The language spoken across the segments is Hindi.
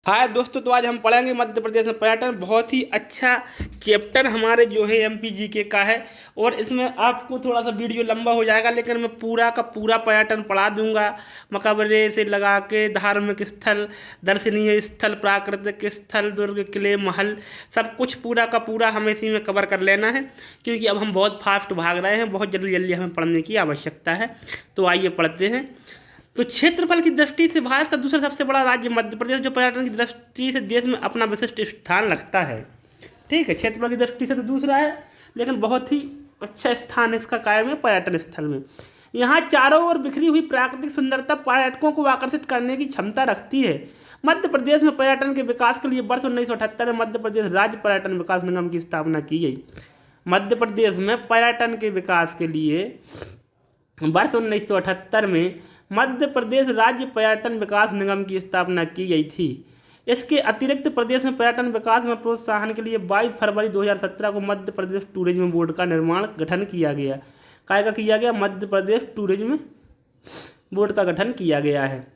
हाय दोस्तों, तो आज हम पढ़ेंगे मध्य प्रदेश में पर्यटन। बहुत ही अच्छा चैप्टर हमारे जो है MPGK का है। और इसमें आपको थोड़ा सा वीडियो लंबा हो जाएगा, लेकिन मैं पूरा का पूरा पर्यटन पढ़ा दूंगा। मकबरे से लगा के धार्मिक स्थल, दर्शनीय स्थल, प्राकृतिक स्थल, दुर्ग, किले, महल, सब कुछ पूरा का पूरा हमें इसी में कवर कर लेना है। क्योंकि अब हम बहुत फास्ट भाग रहे हैं, बहुत जल्दी जल्दी हमें पढ़ने की आवश्यकता है। तो आइए पढ़ते हैं। तो क्षेत्रफल की दृष्टि से भारत का दूसरा सबसे बड़ा राज्य मध्य प्रदेश, जो पर्यटन की दृष्टि से देश में अपना विशिष्ट स्थान रखता है। ठीक है, क्षेत्रफल की दृष्टि से तो दूसरा है, लेकिन बहुत ही अच्छा स्थान इसका कायम है पर्यटन स्थल में। यहाँ चारों ओर बिखरी हुई प्राकृतिक सुंदरता पर्यटकों को आकर्षित करने की क्षमता रखती है। मध्य प्रदेश में पर्यटन के विकास के लिए वर्ष 1978 में मध्य प्रदेश राज्य पर्यटन विकास निगम की स्थापना की गई। मध्य प्रदेश में पर्यटन के विकास के लिए वर्ष 1978 में मध्य प्रदेश राज्य पर्यटन विकास निगम की स्थापना की गई थी। इसके अतिरिक्त प्रदेश में पर्यटन विकास में प्रोत्साहन के लिए 22 फरवरी 2017 को मध्य प्रदेश टूरिज्म बोर्ड का गठन किया गया। काय का किया गया? मध्य प्रदेश टूरिज्म बोर्ड का गठन किया गया है।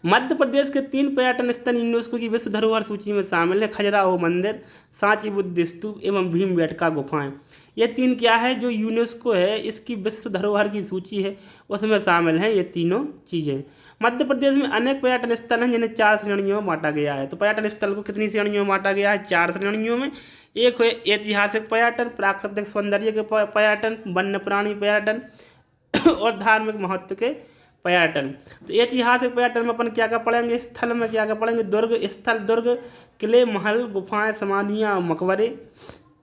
मध्य प्रदेश के 3 पर्यटन स्थल यूनेस्को की विश्व धरोहर सूची में शामिल है: खजुराहो मंदिर, सांची बुद्ध स्तूप एवं भीमबेटका गुफाएं। ये 3 क्या है जो यूनेस्को है, इसकी विश्व धरोहर की सूची है, उसमें शामिल हैं ये तीनों चीज़ें। मध्य प्रदेश में अनेक पर्यटन स्थल हैं जिन्हें 4 श्रेणियों में बांटा गया है। तो पर्यटन स्थल को कितनी श्रेणियों में बांटा गया है? 4 श्रेणियों में। एक है ऐतिहासिक पर्यटन, प्राकृतिक सौंदर्य के पर्यटन, वन्य प्राणी पर्यटन और धार्मिक महत्व के पर्यटन। तो ऐतिहासिक पर्यटन में अपन क्या क्या पढ़ेंगे? स्थल में क्या क्या पढ़ेंगे? दुर्ग स्थल, दुर्ग, किले, महल, गुफाएं, समाधियाँ, मकबरे।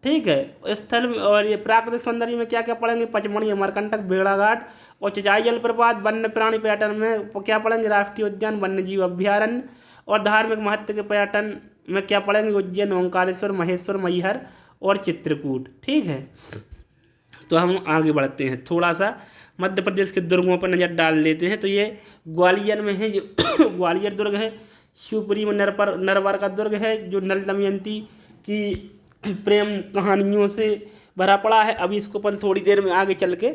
ठीक है, स्थल में। और ये प्राकृतिक सौंदर्य में क्या क्या पढ़ेंगे? पचमढ़ी, अमरकंटक, भेड़ाघाट और चिचाई जलप्रपात। वन्य प्राणी पर्यटन में क्या पढ़ेंगे? राष्ट्रीय उद्यान, वन्यजीव अभ्यारण्य। और धार्मिक महत्व के पर्यटन में क्या पढ़ेंगे? उज्जैन, ओंकारेश्वर, महेश्वर, मैहर और चित्रकूट। ठीक है, तो हम आगे बढ़ते हैं। थोड़ा सा मध्य प्रदेश के दुर्गों पर नज़र डाल लेते हैं। तो ये ग्वालियर में है, जो ग्वालियर दुर्ग है। शिवपुरी में नरवर का दुर्ग है, जो नल दमयंती की प्रेम कहानियों से भरा पड़ा है। अभी इसको अपन थोड़ी देर में आगे चल के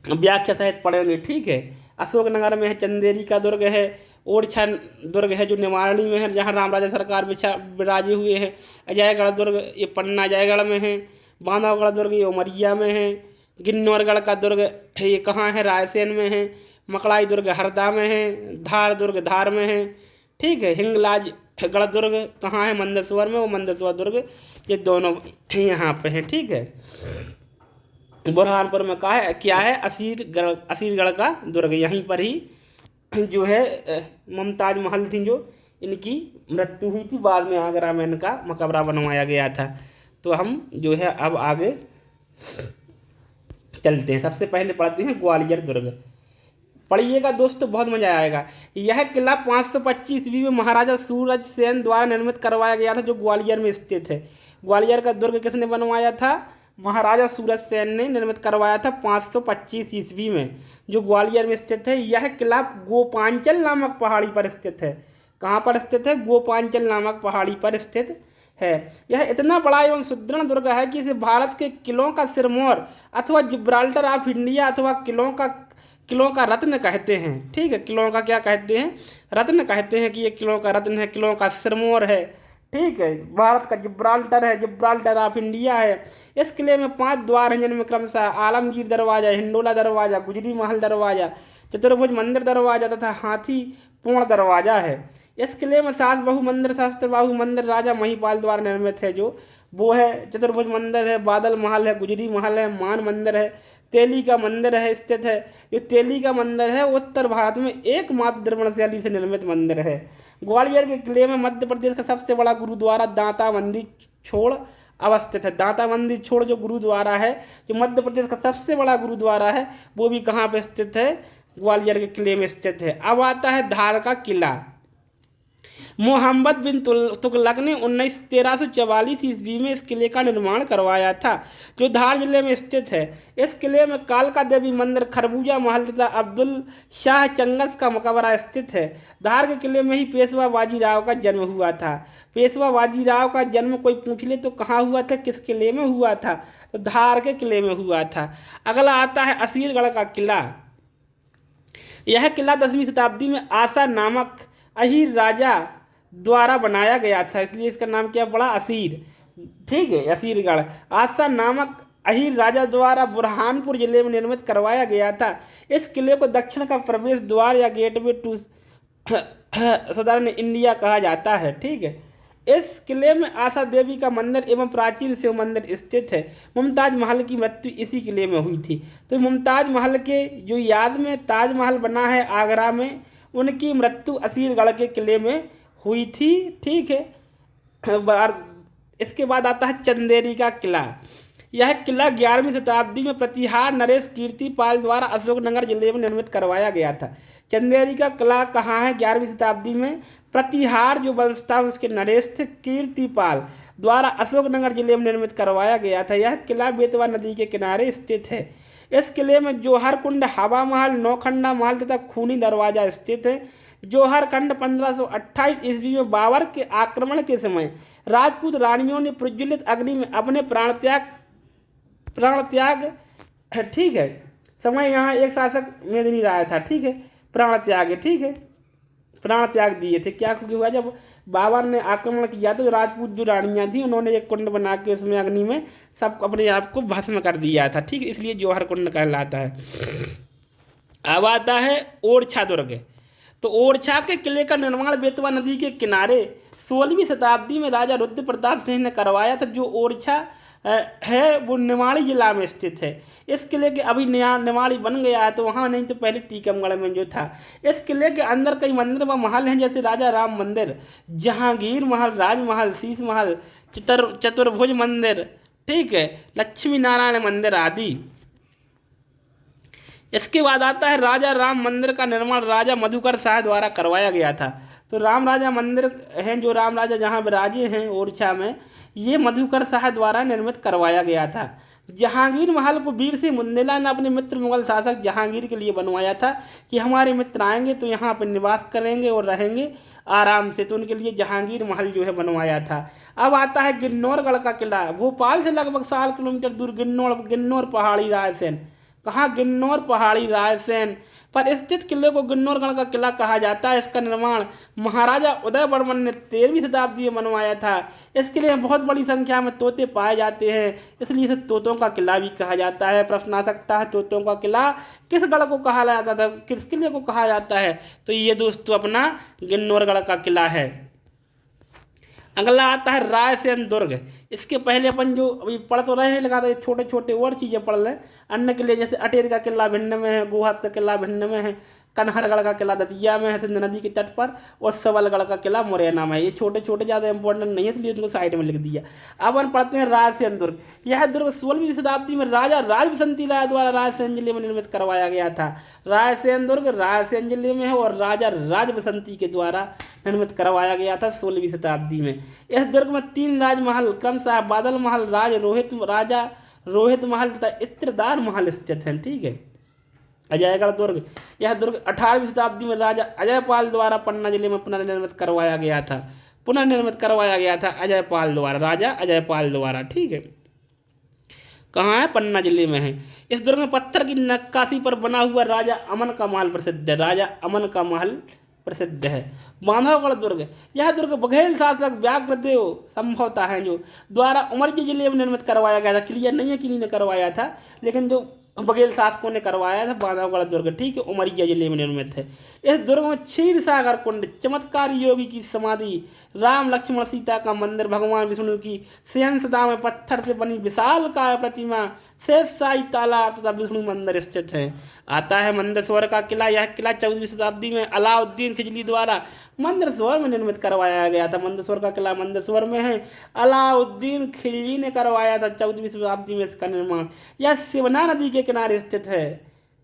व्याख्या सहित पढ़ेंगे। ठीक है, अशोकनगर में है, चंदेरी का दुर्ग है। ओरछा दुर्ग है जो निवारणी में है, जहाँ राम राजा सरकार विराजे हुए हैं। अजयगढ़ दुर्ग ये पन्ना अजयगढ़ में है। बांधवगढ़ दुर्ग ये उमरिया में है। किन्नौरगढ़ का दुर्ग ये कहाँ है? रायसेन में है। मकड़ाई दुर्ग हरदा में है। धार दुर्ग धार में है। ठीक है, हिंगलाज गढ़ दुर्ग कहाँ है? मंदसौर में। वो मंदसौर दुर्ग ये दोनों यहाँ पे है। ठीक है, बुरहानपुर में कहा है क्या है? असीरगढ़ का दुर्ग, यहीं पर ही जो है मुमताज महल थी, जो इनकी मृत्यु हुई थी। बाद में आगरा में इनका मकबरा बनवाया गया था। तो हम जो है अब आगे चलते हैं। सबसे पहले पढ़ते हैं ग्वालियर दुर्ग। पढ़िएगा दोस्तों, बहुत मजा आएगा। यह किला 525 ईस्वी में महाराजा सूरज सेन द्वारा निर्मित करवाया गया था, जो ग्वालियर में स्थित है। ग्वालियर का दुर्ग किसने बनवाया था? महाराजा सूरज सेन ने निर्मित करवाया था 525 ईस्वी में, जो ग्वालियर में स्थित है। यह किला गोपांचल नामक पहाड़ी पर स्थित है। कहाँ पर स्थित है? गोपांचल नामक पहाड़ी पर स्थित है। यह इतना बड़ा एवं सुदृढ़ दुर्ग है कि इसे भारत के किलों का सिरमौर अथवा जिब्राल्टर ऑफ इंडिया अथवा किलों का रत्न कहते हैं। ठीक है, किलों का क्या कहते हैं? रत्न कहते हैं कि ये किलों का रत्न है, किलों का सिरमौर है। ठीक है, भारत का जिब्राल्टर है, जिब्राल्टर ऑफ इंडिया है। इस किले में 5 द्वार हैं, जिनमें क्रमशः आलमगीर दरवाजा, हिंडोला दरवाजा, गुजरी महल दरवाजा, चतुर्भुज मंदिर दरवाजा तथा हाथी पूर्ण दरवाजा है। इस किले में सास बहु मंदिर, सहस्त्र बाहु मंदिर राजा महिपाल द्वारा निर्मित है, जो वो है। चतुर्भुज मंदिर है, बादल महल है, गुजरी महल है, मान मंदिर है, तेली का मंदिर है स्थित है। जो तेली का मंदिर है उत्तर भारत में एकमात्र द्रविड़ शैली से निर्मित मंदिर है। ग्वालियर के किले में मध्य प्रदेश का सबसे बड़ा गुरुद्वारा दांता मंदिर छोड़ अवस्थित है। दांता मंदिर छोड़ जो गुरुद्वारा है, जो मध्य प्रदेश का सबसे बड़ा गुरुद्वारा है, वो भी कहाँ पे स्थित है? ग्वालियर के किले में स्थित है। अब आता है धार का किला। मोहम्मद बिन तुगलक ने 1344 ईस्वी में इस किले का निर्माण करवाया था, जो धार जिले में स्थित है। इस किले में कालका देवी मंदिर, खरबूजा महल तथा अब्दुल शाह चंगस का मकबरा स्थित है। धार के किले में ही पेशवा बाजीराव का जन्म हुआ था। पेशवा बाजीराव का जन्म कोई पूछ ले तो कहाँ हुआ था, किस किले में हुआ था? तो धार के किले में हुआ था। अगला आता है असीरगढ़ का किला। यह किला 10वीं शताब्दी में आसा नामक अहीर राजा द्वारा बनाया गया था, इसलिए इसका नाम क्या पड़ा, असीर। ठीक है, असीरगढ़ आसा नामक अहीर राजा द्वारा बुरहानपुर जिले में निर्मित करवाया गया था। इस किले को दक्षिण का प्रवेश द्वार या गेटवे टू सदर्न इंडिया कहा जाता है। ठीक है, इस किले में आशा देवी का मंदिर एवं प्राचीन शिव मंदिर स्थित है। मुमताज महल की मृत्यु इसी किले में हुई थी। तो मुमताज महल के जो याद में ताजमहल बना है आगरा में, उनकी मृत्यु असीरगढ़ के किले में हुई थी। ठीक है, इसके बाद आता है चंदेरी का किला। यह किला 11वीं शताब्दी में प्रतिहार नरेश कीर्तिपाल द्वारा अशोकनगर जिले में निर्मित करवाया गया था। चंदेरी का किला कहाँ है, 11वीं शताब्दी में प्रतिहार जो वंश था उसके नरेश थे कीर्तिपाल द्वारा अशोकनगर जिले में निर्मित करवाया गया था। यह किला बेतवा नदी के किनारे स्थित है। इस किले में जौहर कुंड, हवा महल, नौखंडा महल तथा खूनी दरवाजा स्थित है। जौहर खंड 1528 ईस्वी में बाबर के आक्रमण के समय राजपूत रानियों ने प्रज्वलित अग्नि में अपने प्राण त्याग ठीक है, समय यहाँ एक शासक मेदिनी राय था। ठीक है, प्राण त्याग, ठीक है, प्राण त्याग दिए थे। क्या हुआ, जब बाबर ने आक्रमण किया तो राजपूत जो रानियां थी उन्होंने एक कुंड बना के उसमें अग्नि में सब अपने आप को भस्म कर दिया था। ठीक है, इसलिए जौहर कुंड कहलाता है। अब आता है ओरछा दुर्ग। तो ओरछा के किले का निर्माण बेतवा नदी के किनारे 16वीं शताब्दी में राजा रुद्र प्रताप सिंह ने करवाया था। जो ओरछा है वो निमाड़ी जिला में स्थित है। इस किले के अभी नया निमाड़ी बन गया है, तो वहाँ नहीं तो पहले टीकमगढ़ में जो था। इस किले के अंदर कई मंदिर व महल हैं, जैसे राजा राम मंदिर, जहांगीर महल, राजमहल, शीश महल, चतुर्भुज मंदिर, ठीक है, लक्ष्मी नारायण मंदिर आदि। इसके बाद आता है राजा राम मंदिर का निर्माण राजा मधुकर शाह द्वारा करवाया गया था। तो राम राजा मंदिर हैं, जो राम राजा जहाँ विराजे हैं ओरछा में, ये मधुकर शाह द्वारा निर्मित करवाया गया था। जहांगीर महल को वीर सिंह बुंदेला ने अपने मित्र मुगल शासक जहांगीर के लिए बनवाया था कि हमारे मित्र आएंगे तो यहाँ पर निवास करेंगे और रहेंगे आराम से, तो उनके लिए जहांगीर महल जो है बनवाया था। अब आता है गिन्नौरगढ़ का किला। भोपाल से लगभग 7 किलोमीटर दूर गिन्नौर पहाड़ी रायसेन, कहाँ, गिन्नौर पहाड़ी रायसेन पर स्थित किले को गिन्नौरगढ़ का किला कहा जाता है। इसका निर्माण महाराजा उदय वर्मन ने 13वीं शताब्दी में बनवाया था। इस किले में बहुत बड़ी संख्या में तोते पाए जाते हैं, इसलिए इसे तोतों का किला भी कहा जाता है। प्रश्न आ सकता है तोतों का किला किस गढ़ को कहा जाता था, किस किले को कहा जाता है, तो ये दोस्तों अपना गिन्नौरगढ़ का किला है। अगला आता है रायसेन दुर्ग। इसके पहले अपन जो अभी पढ़ तो रहे हैं, लगातार छोटे छोटे और चीज़ें पढ़ लें अन्य के लिए, जैसे अटेर का किला भिंड में है, गोहात का किला भिंड में है, कन्हरगढ़ का किला दतिया में है सिंध नदी के तट पर, और सबलगढ़ का किला मुरैना में है। ये छोटे छोटे ज़्यादा इंपॉर्टेंट नहीं है, इसलिए इनको साइड में लिख दिया। अब हम पढ़ते हैं रायसेन दुर्ग। यह दुर्ग 16वीं शताब्दी में राजा राजबसंती राय द्वारा रायसेन जिले में निर्मित करवाया गया था। रायसेन दुर्ग रायसेन जिले में है और राजा राजबसंती के द्वारा निर्मित करवाया गया था 16वीं शताब्दी में। इस दुर्ग में 3 राजमहल क्रमशः बादल महल, राजा रोहित महल तथा इत्रदार महल स्थित हैं। ठीक है, अजयगढ़ दुर्ग। यह दुर्ग 18वीं शताब्दी में राजा अजयपाल द्वारा पन्ना जिले में पुनर्निर्मित करवाया गया था अजयपाल द्वारा, राजा अजयपाल द्वारा। ठीक है, कहाँ है, पन्ना जिले में है। इस दुर्ग में पत्थर की नक्काशी पर बना हुआ राजा अमन का महल प्रसिद्ध है। बांधवगढ़ दुर्ग। यह दुर्ग बघेल शासक व्याघ्रदेव संभवतः है जो द्वारा उमरिया जिले में निर्मित करवाया गया था। क्लियर नहीं है किन्हीं ने करवाया था, लेकिन जो बघेल शासकों ने करवाया था बांधवगढ़ दुर्ग, ठीक है, उमरिया जिले में निर्मित है। इस दुर्ग में क्षीर सागर कुंड, चमत्कारी योगी की समाधि, राम लक्ष्मण सीता का मंदिर, भगवान विष्णु की शयन सदा में पत्थर से बनी विशाल काय प्रतिमा, शेषशाही तालाब तथा विष्णु मंदिर स्थित है। आता है मंदसौर का किला। यह किला 14वीं शताब्दी में अलाउद्दीन खिलजी द्वारा मंदसौर में निर्मित करवाया गया था। मंदसौर का किला मंदसौर में है, अलाउद्दीन खिलजी ने करवाया था 14वीं शताब्दी में इसका निर्माण। यह शिवना नदी के किनारे स्थित है।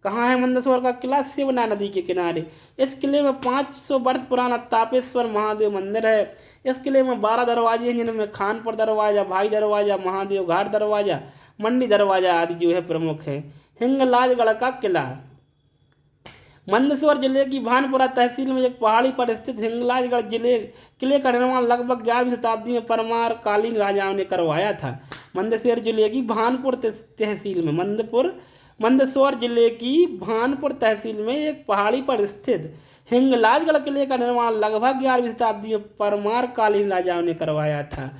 कहाँ है मंदसौर का किला, शिवना नदी के किनारे। इस किले में 500 वर्ष पुराना तापेश्वर महादेव मंदिर है। इस किले में 12 दरवाजे हैं, जिनमें खानपुर दरवाजा, भाई दरवाजा, महादेव घाट दरवाजा, मंडी दरवाजा आदि जो है प्रमुख है। हिंगलाजगढ़ का किला। मंदसौर जिले की भानपुरा तहसील में एक पहाड़ी पर स्थित हिंगलाजगढ़ किले का निर्माण लगभग 11वीं शताब्दी में परमार कालीन राजाओं ने करवाया था। मंदसौर जिले की भानपुर तहसील में मंदसौर जिले की भानपुर तहसील में एक पहाड़ी पर स्थित हिंगलाजगढ़ किले का निर्माण लगभग 11वीं शताब्दी में परमार कालीन राजाओं ने करवाया था।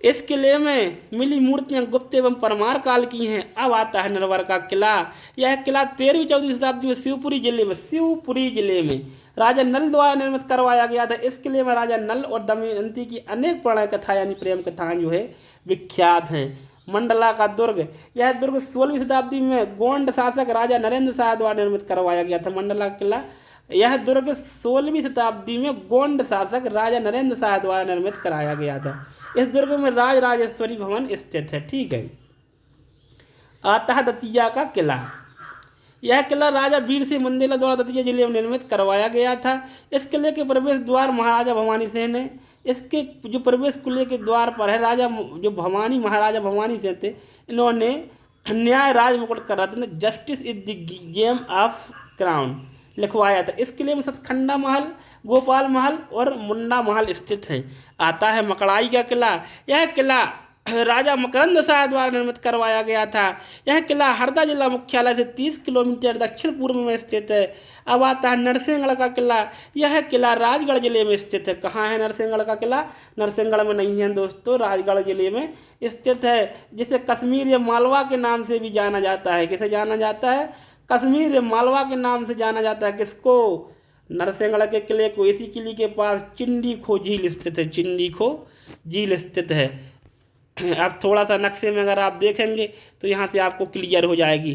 इस किले में मिली मूर्तियां गुप्त एवं परमार काल की हैं। अब आता है नरवर का किला। यह किला 13वीं-14वीं शताब्दी में शिवपुरी जिले में राजा नल द्वारा निर्मित करवाया गया था। इस किले में राजा नल और दमयंती की अनेक प्रणय कथा यानी प्रेम कथाएं जो है विख्यात हैं। मंडला का दुर्ग, यह दुर्ग 16वीं शताब्दी में गोंड शासक राजा नरेंद्र शाह द्वारा निर्मित करवाया गया था। मंडला किला, यह दुर्ग 16वीं शताब्दी में गोंड शासक राजा नरेंद्र शाह द्वारा निर्मित कराया गया था। इस दुर्ग में राज राजेश्वरी भवन स्थित है। ठीक है। आता है दतिया का किला। यह किला राजा वीर सिंह मंडेला द्वारा दतिया जिले में निर्मित करवाया गया था। इस किले के प्रवेश द्वार महाराजा भवानी सिंह ने, इसके जो प्रवेश किले के द्वार पर है महाराजा भवानी सिंह थे, इन्होंने न्याय राज मुकुट का रत्न justice is the gem of crown लिखवाया था। इस किले में सतखंडा महल, गोपाल महल और मुंडा महल स्थित हैं। आता है मकड़ाई का किला। यह किला राजा मकरंद शाह द्वारा निर्मित करवाया गया था। यह किला हरदा जिला मुख्यालय से 30 किलोमीटर दक्षिण पूर्व में स्थित है। अब आता है नरसिंहगढ़ का किला। यह किला राजगढ़ जिले में स्थित है। कहाँ है नरसिंहगढ़ का किला? नरसिंहगढ़ में नहीं है दोस्तों, राजगढ़ जिले में स्थित है, जिसे कश्मीर या मालवा के नाम से भी जाना जाता है। किसे जाना जाता है? कश्मीर या मालवा के नाम से जाना जाता है। किसको? नरसिंहगढ़ के किले को। इसी किले के पास चिंडी खो झील स्थित है। चिंडी खो झील स्थित है। अब थोड़ा सा नक्शे में अगर आप देखेंगे तो यहाँ से आपको क्लियर हो जाएगी।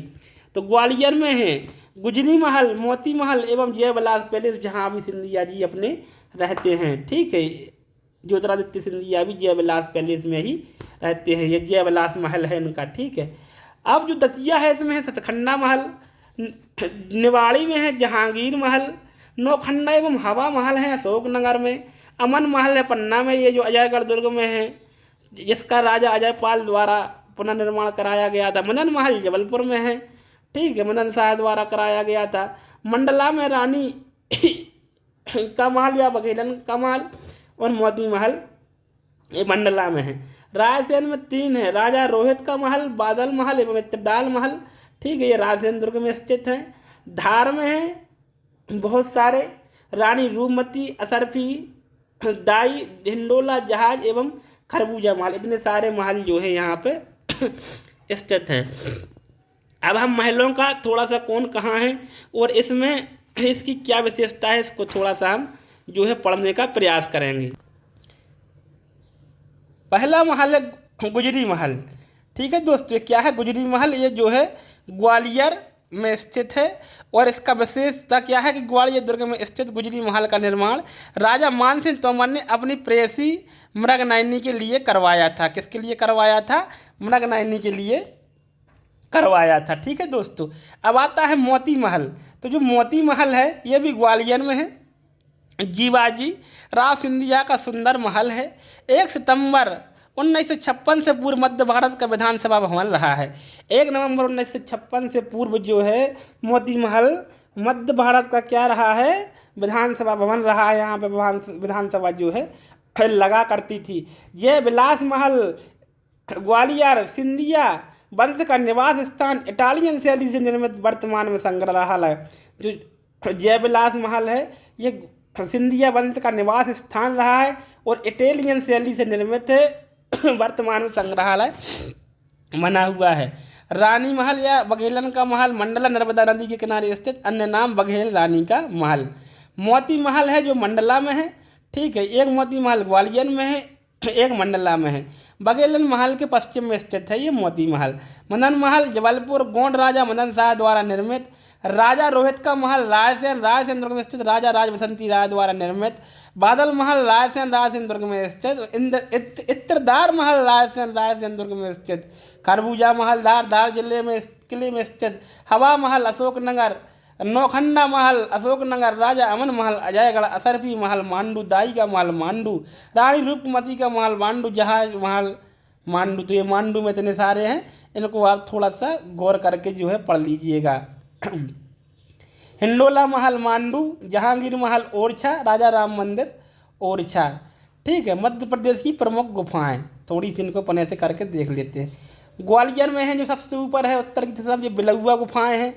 तो ग्वालियर में है गुजरी महल, मोती महल एवं जयविलास पैलेस, जहाँ अभी सिंधिया जी अपने रहते हैं। ठीक है। ज्योतिरादित्य सिंधिया भी जयविलास पैलेस में ही रहते हैं। ये जयविलास महल है इनका। ठीक है। अब जो दतिया है इसमें है सतखंडा महल, निवाड़ी में है जहांगीर महल, नौखंडा एवं हवा महल है अशोकनगर में, अमन महल है पन्ना में, ये जो अजयगढ़ दुर्ग में है, जिसका राजा अजयपाल द्वारा पुनर्निर्माण कराया गया था। मदन महल जबलपुर में है। ठीक है। मदन शाह द्वारा कराया गया था। मंडला में रानी का महल या बघेलन का महल और मोती महल ये मंडला में है। रायसेन में 3 है, राजा रोहित का महल, बादल महल एवं इत्रडाल महल। ठीक है। ये रायसेन दुर्ग में स्थित है। धार में है बहुत सारे, रानी रूपमती, असरफी, दाई, ढिंडोला जहाज एवं खरबूजा महल। इतने सारे महल जो है यहाँ पे स्थित हैं। अब हम महलों का थोड़ा सा कौन कहाँ है और इसमें इसकी क्या विशेषता है, इसको थोड़ा सा हम जो है पढ़ने का प्रयास करेंगे। पहला महल है गुजरी महल। ठीक है दोस्तों, क्या है गुजरी महल? ये जो है ग्वालियर में स्थित है और इसका विशेषता क्या है कि ग्वालियर दुर्ग में स्थित गुजरी महल का निर्माण राजा मान सिंह तोमर ने अपनी प्रेयसी मृगनयनी के लिए करवाया था। किसके लिए करवाया था? मृगनयनी के लिए करवाया था। ठीक है दोस्तों। अब आता है मोती महल। तो जो मोती महल है ये भी ग्वालियर में है। जीवाजी राव सिंधिया का सुंदर महल है। 1 सितंबर 1956 से पूर्व मध्य भारत का विधानसभा भवन रहा है। 1 नवंबर 1956 से पूर्व जो है मोती महल मध्य भारत का क्या रहा है? विधानसभा भवन रहा है। यहाँ पे विधानसभा जो है लगा करती थी। जय विलास महल ग्वालियर सिंधिया वंश का निवास स्थान, इटालियन शैली से निर्मित, वर्तमान में संग्रहालय। जो जयविलास महल है ये सिंधिया वंश का निवास स्थान रहा है और इटालियन शैली से निर्मित है, वर्तमान में संग्रहालय बना हुआ है। रानी महल या बघेलन का महल मंडला नर्मदा नदी के किनारे स्थित, अन्य नाम बघेल रानी का महल। मोती महल है जो मंडला में है। ठीक है। एक मोती महल ग्वालियर में है, एक मंडला में है। बघेलन महल के पश्चिम में स्थित है ये मोती महल। मदन महल जबलपुर गोंड राजा मदन शाह द्वारा निर्मित। राजा रोहित का महल रायसेन दुर्ग में स्थित, राजा राजबसंती राय द्वारा निर्मित। बादल महल रायसेन दुर्ग में स्थित। इत्रदार महल रायसेन दुर्ग में स्थित। खरबूजा महल धार जिले में किले में स्थित। हवा महल अशोकनगर। नौखंडा महल अशोकनगर। राजा अमन महल अजयगढ़। असरफी महल मांडू। दाई का महल मांडू। रानी रूपमती का महल मांडू। जहाज महल मांडू। तो ये मांडू में इतने सारे हैं, इनको आप थोड़ा सा गौर करके जो है पढ़ लीजिएगा। हिंडोला महल मांडू। जहांगीर महल ओरछा। राजा राम मंदिर ओरछा। ठीक है। मध्य प्रदेश की प्रमुख गुफाएं थोड़ी सी इनको पने से करके देख लेते हैं। ग्वालियर में है जो सबसे ऊपर है उत्तर की तरफ, ये बिलौआ गुफाएं हैं।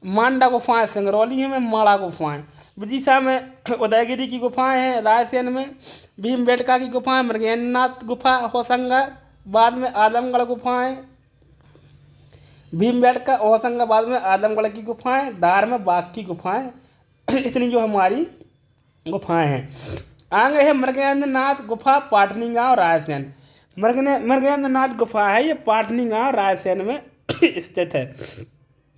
मांडा गुफाएं सिंगरौली में, माड़ा गुफाएं विदिशा में, उदयगिरी की गुफाएं हैं रायसेन में, भीमबेटका की गुफाएं, मृगेंद्रनाथ गुफा होशंगाबाद में, आजमगढ़ गुफाएं, भीमबेटका होशंगाबाद में, आजमगढ़ की गुफाएं, धार में बाघ की गुफाएं। इतनी जो हमारी गुफाएं हैं। आगे है मृगेंद्रनाथ गुफा, पाटनी गांव, रायसेन। मृगेंद्रनाथ गुफा है ये पाटनी गांव रायसेन में स्थित है।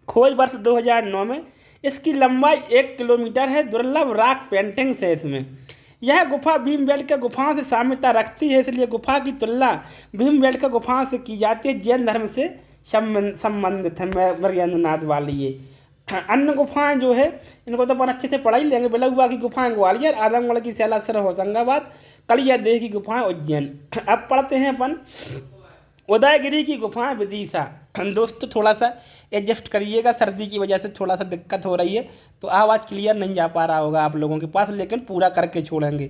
खोज वर्ष 2009 में। इसकी लंबाई 1 किलोमीटर है। दुर्लभ रॉक पेंटिंग्स है इसमें। यह गुफा भीमबेटका गुफाओं से साम्यता रखती है, इसलिए गुफा की तुलना भीमबेटका गुफाओं से की जाती है। जैन धर्म से संबंधित है मृगेंद्रनाथ वाली ये। अन्य गुफाएं जो है इनको तो अपन अच्छे से पढ़ ही लेंगे। बिलौआ की गुफाएं ग्वालियर, आजमगढ़ की सैलासर होशंगाबाद, कलिया देह की गुफाएं उज्जैन। अब पढ़ते हैं अपन उदयगिरी की गुफाएं विदिशा। दोस्तों थोड़ा सा एडजस्ट करिएगा, सर्दी की वजह से थोड़ा सा दिक्कत हो रही है तो आवाज़ क्लियर नहीं जा पा रहा होगा आप लोगों के पास, लेकिन पूरा करके छोड़ेंगे।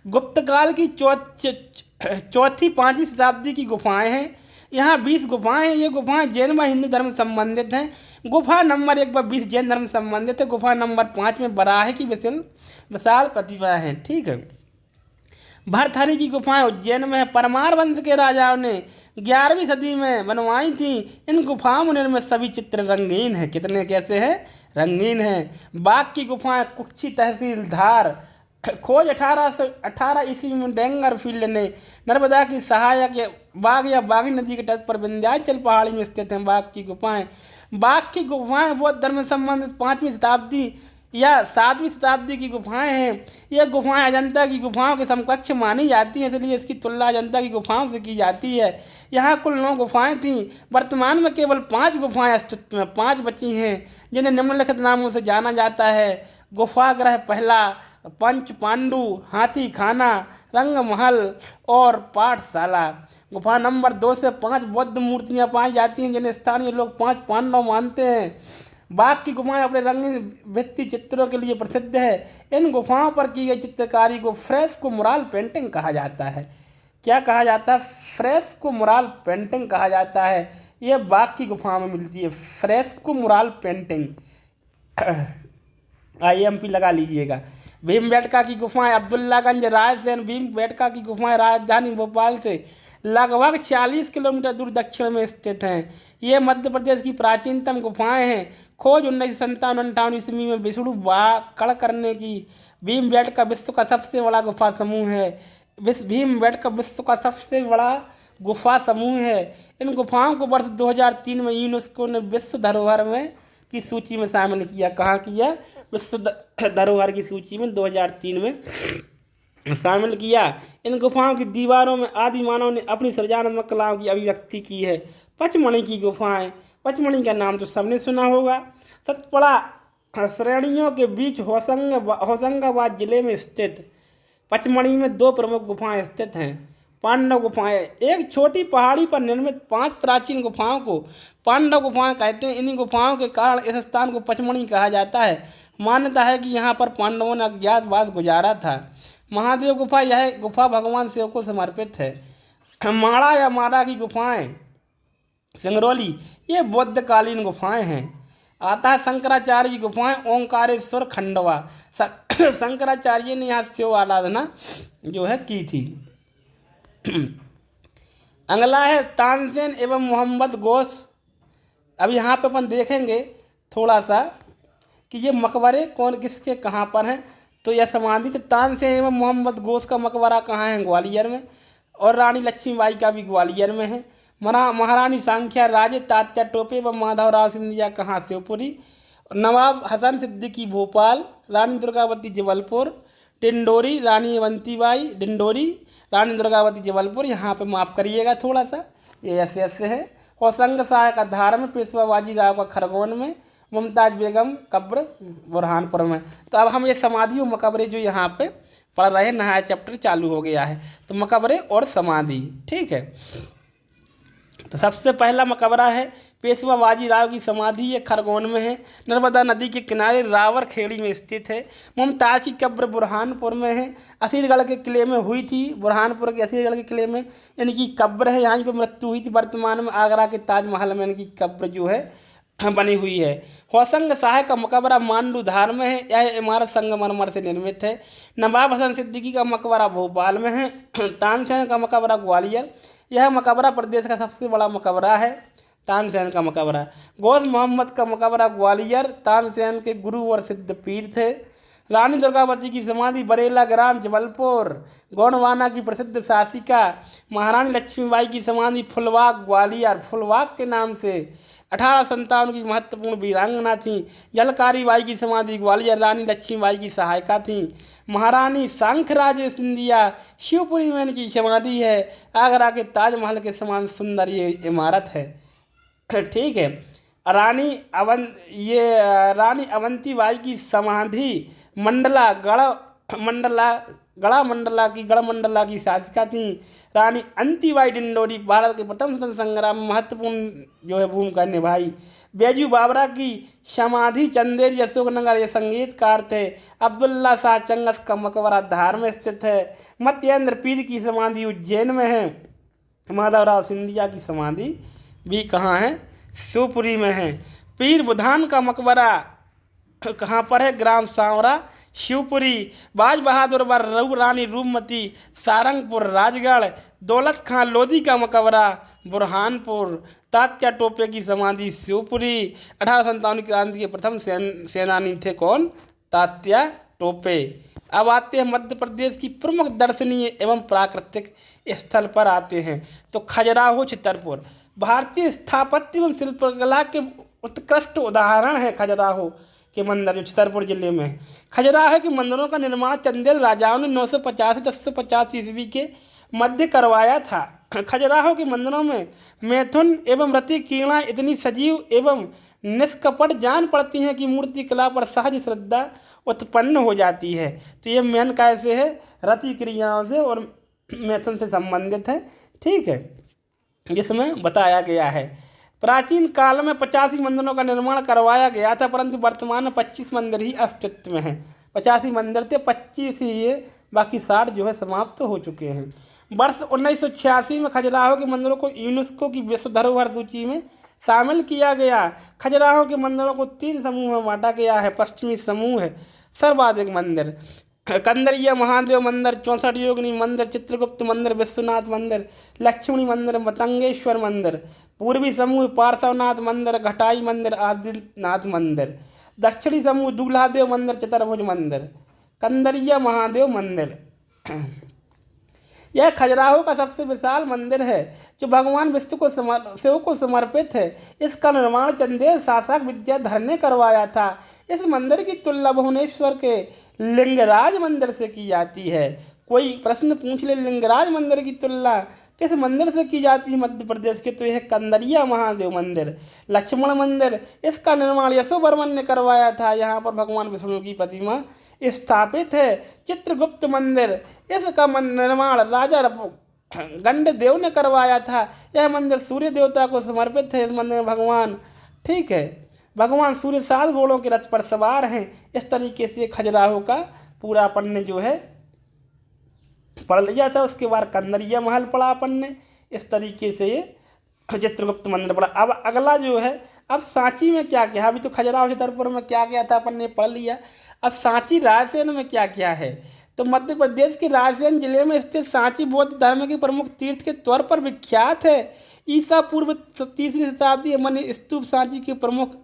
गुप्त काल की चौथी 5वीं शताब्दी की गुफाएं हैं। यहाँ 20 गुफाएं हैं। ये गुफाएं जैन व हिंदू धर्म से संबंधित हैं। गुफा नंबर 1 व 20 जैन धर्म से संबंधित है। गुफा नंबर 5 में बराह की विशाल प्रतिभा है। ठीक है। भरथरी की गुफाएं उज्जैन में है। परमार वंश के राजाओं ने 11वीं सदी में बनवाई थी। इन गुफाओं में निर्मित सभी चित्र रंगीन है। कितने कैसे हैं? रंगीन है। बाघ की गुफाएं कुक्षी तहसील धार। खोज 1818 ईस्वी में डेंगर फील्ड ने नर्मदा की सहायक बाघ या बाघी नदी के तट पर विंध्याचल पहाड़ी में स्थित हैं बाघ की गुफाएं। बाघ की गुफाएं बौद्ध धर्म से संबंधित 5वीं शताब्दी या 7वीं शताब्दी की गुफाएं हैं। ये गुफाएं अजंता की गुफाओं के समकक्ष मानी जाती हैं, इसलिए इसकी तुलना अजंता की गुफाओं से की जाती है। यहाँ कुल 9 गुफाएं थीं। वर्तमान में केवल 5 गुफाएं अस्तित्व में, 5 बची हैं जिन्हें निम्नलिखित नामों से जाना जाता है। गुफागृह पहला, पंच पांडु, हाथी खाना, रंग महल और पाठशाला। गुफा नंबर 2 से 5 बौद्ध मूर्तियां पाई जाती हैं जिन्हें स्थानीय लोग 5 पांडव मानते हैं। बाघ की गुफाएं अपने रंगीन भित्ति चित्रों के लिए प्रसिद्ध है। इन गुफाओं पर की गई चित्रकारी को फ्रेस्को मुराल पेंटिंग कहा जाता है। क्या कहा जाता है? फ्रेस्को मुराल पेंटिंग कहा जाता है। ये बाघ की गुफाओं में मिलती है, फ्रेस्को मुराल पेंटिंग। IMP लगा लीजिएगा। भीमबेटका की गुफाएं अब्दुल्लागंज रायसेन। भीमबेटका की गुफाएं राजधानी भोपाल से लगभग 40 किलोमीटर दूर दक्षिण में स्थित हैं। ये मध्य प्रदेश की प्राचीनतम गुफाएं हैं। खोज 1957-58 ईस्वी में विष्णु बाकड़ करने की। भीमबेटका विश्व का सबसे बड़ा गुफा समूह है। भीमबेटका विश्व का सबसे बड़ा गुफा समूह है। इन गुफाओं को वर्ष 2003 में यूनेस्को ने विश्व धरोहर में की सूची में शामिल किया। कहाँ किया? विश्व धरोहर की सूची में 2003 में शामिल किया। इन गुफाओं की दीवारों में आदि मानव ने अपनी सृजनात्मक कलाओं की अभिव्यक्ति की है। पचमढ़ी की गुफाएं। पचमढ़ी का नाम तो सबने सुना होगा। सतपुड़ा श्रेणियों के बीच होशंगाबाद जिले में स्थित पचमढ़ी में 2 प्रमुख गुफाएं स्थित हैं। पांडव गुफाएं। एक छोटी पहाड़ी पर निर्मित 5 प्राचीन गुफाओं को पांडव गुफाएं कहते हैं। इन्हीं गुफाओं के कारण इस स्थान को पचमढ़ी कहा जाता है। मान्यता है कि यहाँ पर पांडवों ने अज्ञातवास गुजारा था। महादेव गुफा। यह गुफा भगवान शिव को समर्पित है। माड़ा या माड़ा की गुफाएं सिंगरौली। ये बौद्धकालीन गुफाएं हैं। आता है शंकराचार्य की गुफाएं ओंकारेश्वर खंडवा। शंकराचार्य ने यहाँ शिव आराधना जो है की थी। अगला है तानसेन एवं मोहम्मद गौस। अब यहाँ पे अपन देखेंगे थोड़ा सा कि ये मकबरे कौन किसके कहाँ पर हैं। तो यह समाधि तो तानसेन एवं मोहम्मद गौस का मकबरा कहाँ है? ग्वालियर में। और रानी लक्ष्मीबाई का भी ग्वालियर में है। महारानी सांख्या, राजे तात्या टोपे व माधवराव सिंधिया कहाँ? शिवपुरी। नवाब हसन सिद्दीकी भोपाल। रानी दुर्गावती जबलपुर। डिंडोरी रानी अवंतीबाई डिंडोरी। रानी दुर्गावती जबलपुर। यहाँ पे माफ़ करिएगा थोड़ा सा, ये ऐसे है। होशंग शाह का धार में। पेशवा बाजीराव का खरगोन में। मुमताज बेगम कब्र बुरहानपुर में। तो अब हम ये समाधि और मकबरे जो यहाँ पे पढ़ रहे हैं, नया चैप्टर चालू हो गया है। तो मकबरे और समाधि, ठीक है। तो सबसे पहला मकबरा है पेशवा बाजीराव की समाधि ये खरगोन में है। नर्मदा नदी के किनारे रावर खेड़ी में स्थित है। मुमताज़ की कब्र बुरहानपुर में है। असीरगढ़ के किले में हुई थी, बुरहानपुर के असीरगढ़ के किले में इनकी कब्र है, यहाँ पर मृत्यु हुई थी। वर्तमान में आगरा के ताजमहल में इनकी कब्र जो है बनी हुई है। होशंग शाह का मकबरा मांडू धार में है। यह इमारत संगमरमर से निर्मित है। नवाब हसन सिद्दीकी का मकबरा भोपाल में है। तानसेन का मकबरा ग्वालियर, यह मकबरा प्रदेश का सबसे बड़ा मकबरा है। तानसेन का मकबरा। गौस मोहम्मद का मकबरा ग्वालियर, तानसेन के गुरु और सिद्ध पीर थे। रानी दुर्गावती की समाधि बरेला ग्राम जबलपुर। गोंडवाना की प्रसिद्ध शासिका महारानी लक्ष्मीबाई की समाधि फुलबाग ग्वालियर, फुलबाग के नाम से। 1857 की महत्वपूर्ण वीरांगना थी। जलकारी बाई की समाधि ग्वालियर, रानी लक्ष्मीबाई की सहायिका थी। महारानी सांखराज सिंधिया, शिवपुरी में इनकी समाधि है। आगरा के ताजमहल के समान सुंदर ये इमारत है। ठीक है। रानी अवंतीबाई की समाधि मंडला गढ़ मंडला की शासिका थी। रानी अंतीबाई डिंडोरी भारत के प्रथम स्वतंत्र संग्राम में महत्वपूर्ण जो है भूमिका निभाई। बैजू बाबरा की समाधि चंदेरी अशोकनगर, ये संगीतकार थे। अब्दुल्ला शाह चंगस का मकबरा धार में स्थित है। मत्येंद्र पीर की समाधि उज्जैन में है। माधवराव सिंधिया की समाधि भी कहाँ है? शिवपुरी में है। पीर बुधान का मकबरा कहाँ पर है? ग्राम सांवरा, शिवपुरी। बाज बहादुर बर रानी रूपमती, सारंगपुर राजगढ़। दौलत खां लोधी का मकबरा बुरहानपुर। तात्या टोपे की समाधि शिवपुरी। 1857 की क्रांति के प्रथम सेनानी थे कौन? तात्या टोपे। अब आते हैं मध्य प्रदेश की प्रमुख दर्शनीय एवं प्राकृतिक स्थल पर आते हैं। तो खजुराहो छतरपुर भारतीय स्थापत्य एवं शिल्पकला के उत्कृष्ट उदाहरण है। खजुराहो के मंदिर जो छतरपुर जिले में है। खजुराहो के मंदिरों का निर्माण चंदेल राजाओं ने 950 से 1050 ईस्वी के मध्य करवाया था। खजुराहो के मंदिरों में मैथुन एवं रति किरणा इतनी सजीव एवं निष्कपट जान पड़ती हैं कि मूर्ति कला पर सहज श्रद्धा उत्पन्न हो जाती है। तो ये मेन कैसे है? रति क्रियाओं से और मैथुन से संबंधित है। ठीक है, जिसमें बताया गया है प्राचीन काल में 85 मंदिरों का निर्माण करवाया गया था, परंतु वर्तमान में 25 मंदिर ही अस्तित्व में हैं। 85 मंदिर थे, 25 ही ये, बाकी 60 जो है समाप्त हो चुके हैं। वर्ष 1986 में खजुराहो के मंदिरों को यूनेस्को की विश्व धरोहर सूची में शामिल किया गया। खजुराहो के मंदिरों को 3 समूह में बांटा गया है। पश्चिमी समूह है सर्वाधिक मंदिर, कंदरिया महादेव मंदिर, 64 योगिनी मंदिर, चित्रगुप्त मंदिर, विश्वनाथ मंदिर, लक्ष्मणी मंदिर, मतंगेश्वर मंदिर। पूर्वी समूह पार्श्वनाथ मंदिर, घटाई मंदिर, आदिनाथ मंदिर। दक्षिणी समूह दूल्हादेव मंदिर, चतुर्भुज मंदिर, कंदरिया महादेव मंदिर। यह खजुराहो का सबसे विशाल मंदिर है जो भगवान विष्णु को शिव को समर्पित है। इसका निर्माण चंदेल शासक विद्याधर ने करवाया था। इस मंदिर की तुलना भुवनेश्वर के लिंगराज मंदिर से की जाती है। कोई प्रश्न पूछ ले, लिंगराज मंदिर की तुलना किस मंदिर से की जाती है मध्य प्रदेश के? तो यह कंदरिया महादेव मंदिर। लक्ष्मण मंदिर, इसका निर्माण यशोवर्मन ने करवाया था। यहाँ पर भगवान विष्णु की प्रतिमा स्थापित है। चित्रगुप्त मंदिर, इसका निर्माण राजा गंडदेव ने करवाया था। यह मंदिर सूर्य देवता को समर्पित है। इस मंदिर में भगवान सूर्य 7 घोड़ों के रथ पर सवार हैं। इस तरीके से खजुराहो का पूरा अपन ने जो है पढ़ लिया था। उसके बाद कंदरिया महल पढ़ा अपन ने। इस तरीके से ये चित्रगुप्त मंदिर पढ़ा। अब अगला जो है, अब सांची में क्या क्या है? अभी तो खजुराहो छतरपुर में क्या क्या था अपन ने पढ़ लिया। अब सांची रायसेन में क्या क्या है? तो मध्य प्रदेश के रायसेन जिले में स्थित सांची बौद्ध धर्म के प्रमुख तीर्थ के तौर पर विख्यात है। ईसा पूर्व 3वीं शताब्दी मणि स्तूप सांची के प्रमुख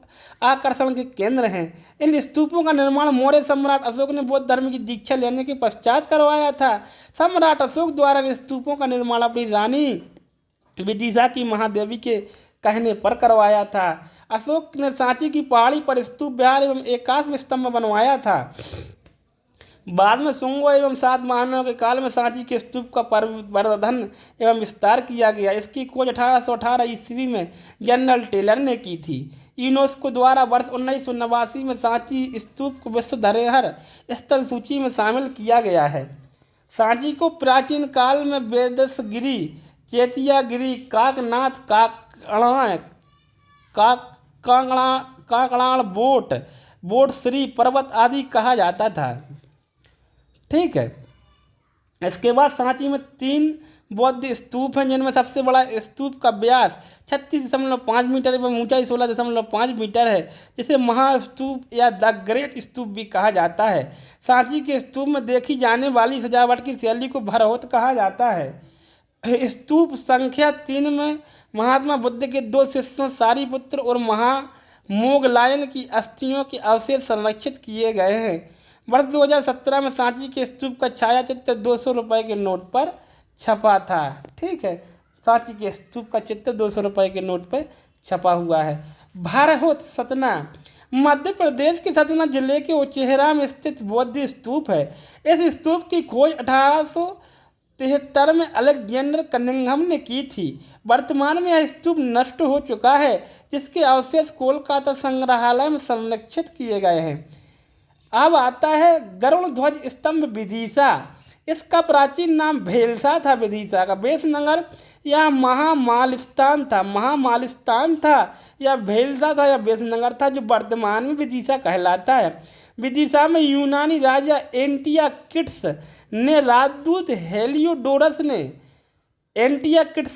आकर्षण के केंद्र हैं। इन स्तूपों का निर्माण मौर्य सम्राट अशोक ने बौद्ध धर्म की दीक्षा लेने के पश्चात करवाया था। सम्राट अशोक द्वारा इन स्तूपों का निर्माण अपनी रानी विदिशा की महादेवी के कहने पर करवाया था। अशोक ने सांची की पहाड़ी पर स्तूप विहार एवं एकाश्म स्तंभ बनवाया था। बाद में शुंगों एवं सातवाहनों के काल में सांची के स्तूप का परिवर्धन एवं विस्तार किया गया। इसकी खोज 1818 ईस्वी में जनरल टेलर ने की थी। यूनेस्को द्वारा वर्ष 1989 में सांची स्तूप को विश्व धरोहर स्थल सूची में शामिल किया गया है। सांची को प्राचीन काल में वेदसगिरी, चेतियागिरी, काकनाथ, काकणा, का कांगड़ा काकड़ाण बोट बोट श्री पर्वत आदि कहा जाता था। ठीक है। इसके बाद सांची में 3 बौद्ध स्तूप हैं, जिनमें सबसे बड़ा स्तूप का व्यास 36.5 मीटर एवं ऊंचाई 16.5 मीटर है, जिसे महास्तूप या द ग्रेट स्तूप भी कहा जाता है। सांची के स्तूप में देखी जाने वाली सजावट की शैली को भरहोत कहा जाता है। स्तूप संख्या 3 में महात्मा बुद्ध के 2 शिष्यों सारिपुत्र और महामोगलायन की अस्थियों के अवशेष संरक्षित किए गए हैं। वर्ष 2017 में सांची के स्तूप का छायाचित्र 200 रुपये के नोट पर छपा था। ठीक है, सांची के स्तूप का चित्र 200 रुपये के नोट पर छपा हुआ है। भारहोत सतना मध्य प्रदेश के सतना जिले के उचेहरा में स्थित बौद्ध स्तूप है। इस स्तूप की खोज 1873 में अलेक्जेंडर कनिंघम ने की थी। वर्तमान में यह स्तूप नष्ट हो चुका है, जिसके अवशेष कोलकाता संग्रहालय में संरक्षित किए गए हैं। अब आता है गरुड़ ध्वज स्तंभ विदिशा। इसका प्राचीन नाम भेलसा था। विदिशा का बेसनगर या महामालिस्तान था या भेलसा था या बेसनगर था, जो वर्तमान में विदिशा कहलाता है। विदिशा में यूनानी राजा एंटियाकिट्स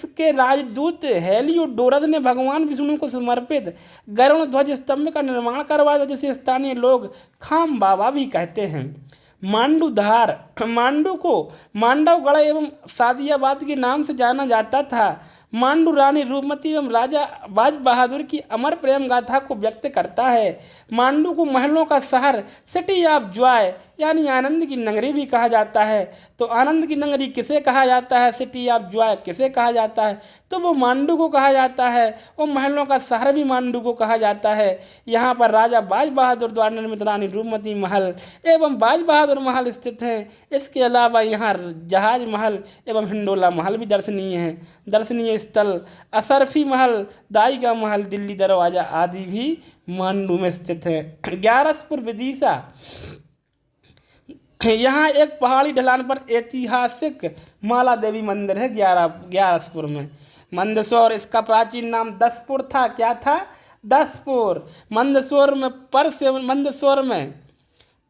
के राजदूत हेलियोडोरस ने भगवान विष्णु को समर्पित गरुड़ ध्वज स्तंभ का निर्माण करवाया था, जिसे स्थानीय लोग खाम बाबा भी कहते हैं। मांडूधार मांडू को मांडवगढ़ एवं सादियाबाद के नाम से जाना जाता था। मांडू रानी रूपमती एवं राजा बाज बहादुर की अमर प्रेम गाथा को व्यक्त करता है। मांडू को महलों का शहर सिटी ऑफ जॉय यानी आनंद की नगरी भी कहा जाता है। तो आनंद की नगरी किसे कहा जाता है, सिटी ऑफ जॉय किसे कहा जाता है, तो वो मांडू को कहा जाता है। और महलों का शहर भी मांडू को कहा जाता है। यहाँ पर राजा बाज बहादुर द्वारा निर्मित रानी रूपमती महल एवं बाज बहादुर महल स्थित हैं। इसके अलावा यहाँ जहाज महल एवं हिंडोला महल भी दर्शनीय हैं। दर्शनीय स्थल असरफी महल, दाईगा महल, दिल्ली दरवाजा आदि भी मांडू में स्थित है। ग्यारसपुर विदिशा यहाँ एक पहाड़ी ढलान पर ऐतिहासिक माला देवी मंदिर है ग्यारसपुर में। मंदसौर इसका प्राचीन नाम दसपुर था। क्या था? दसपुर। मंदसौर में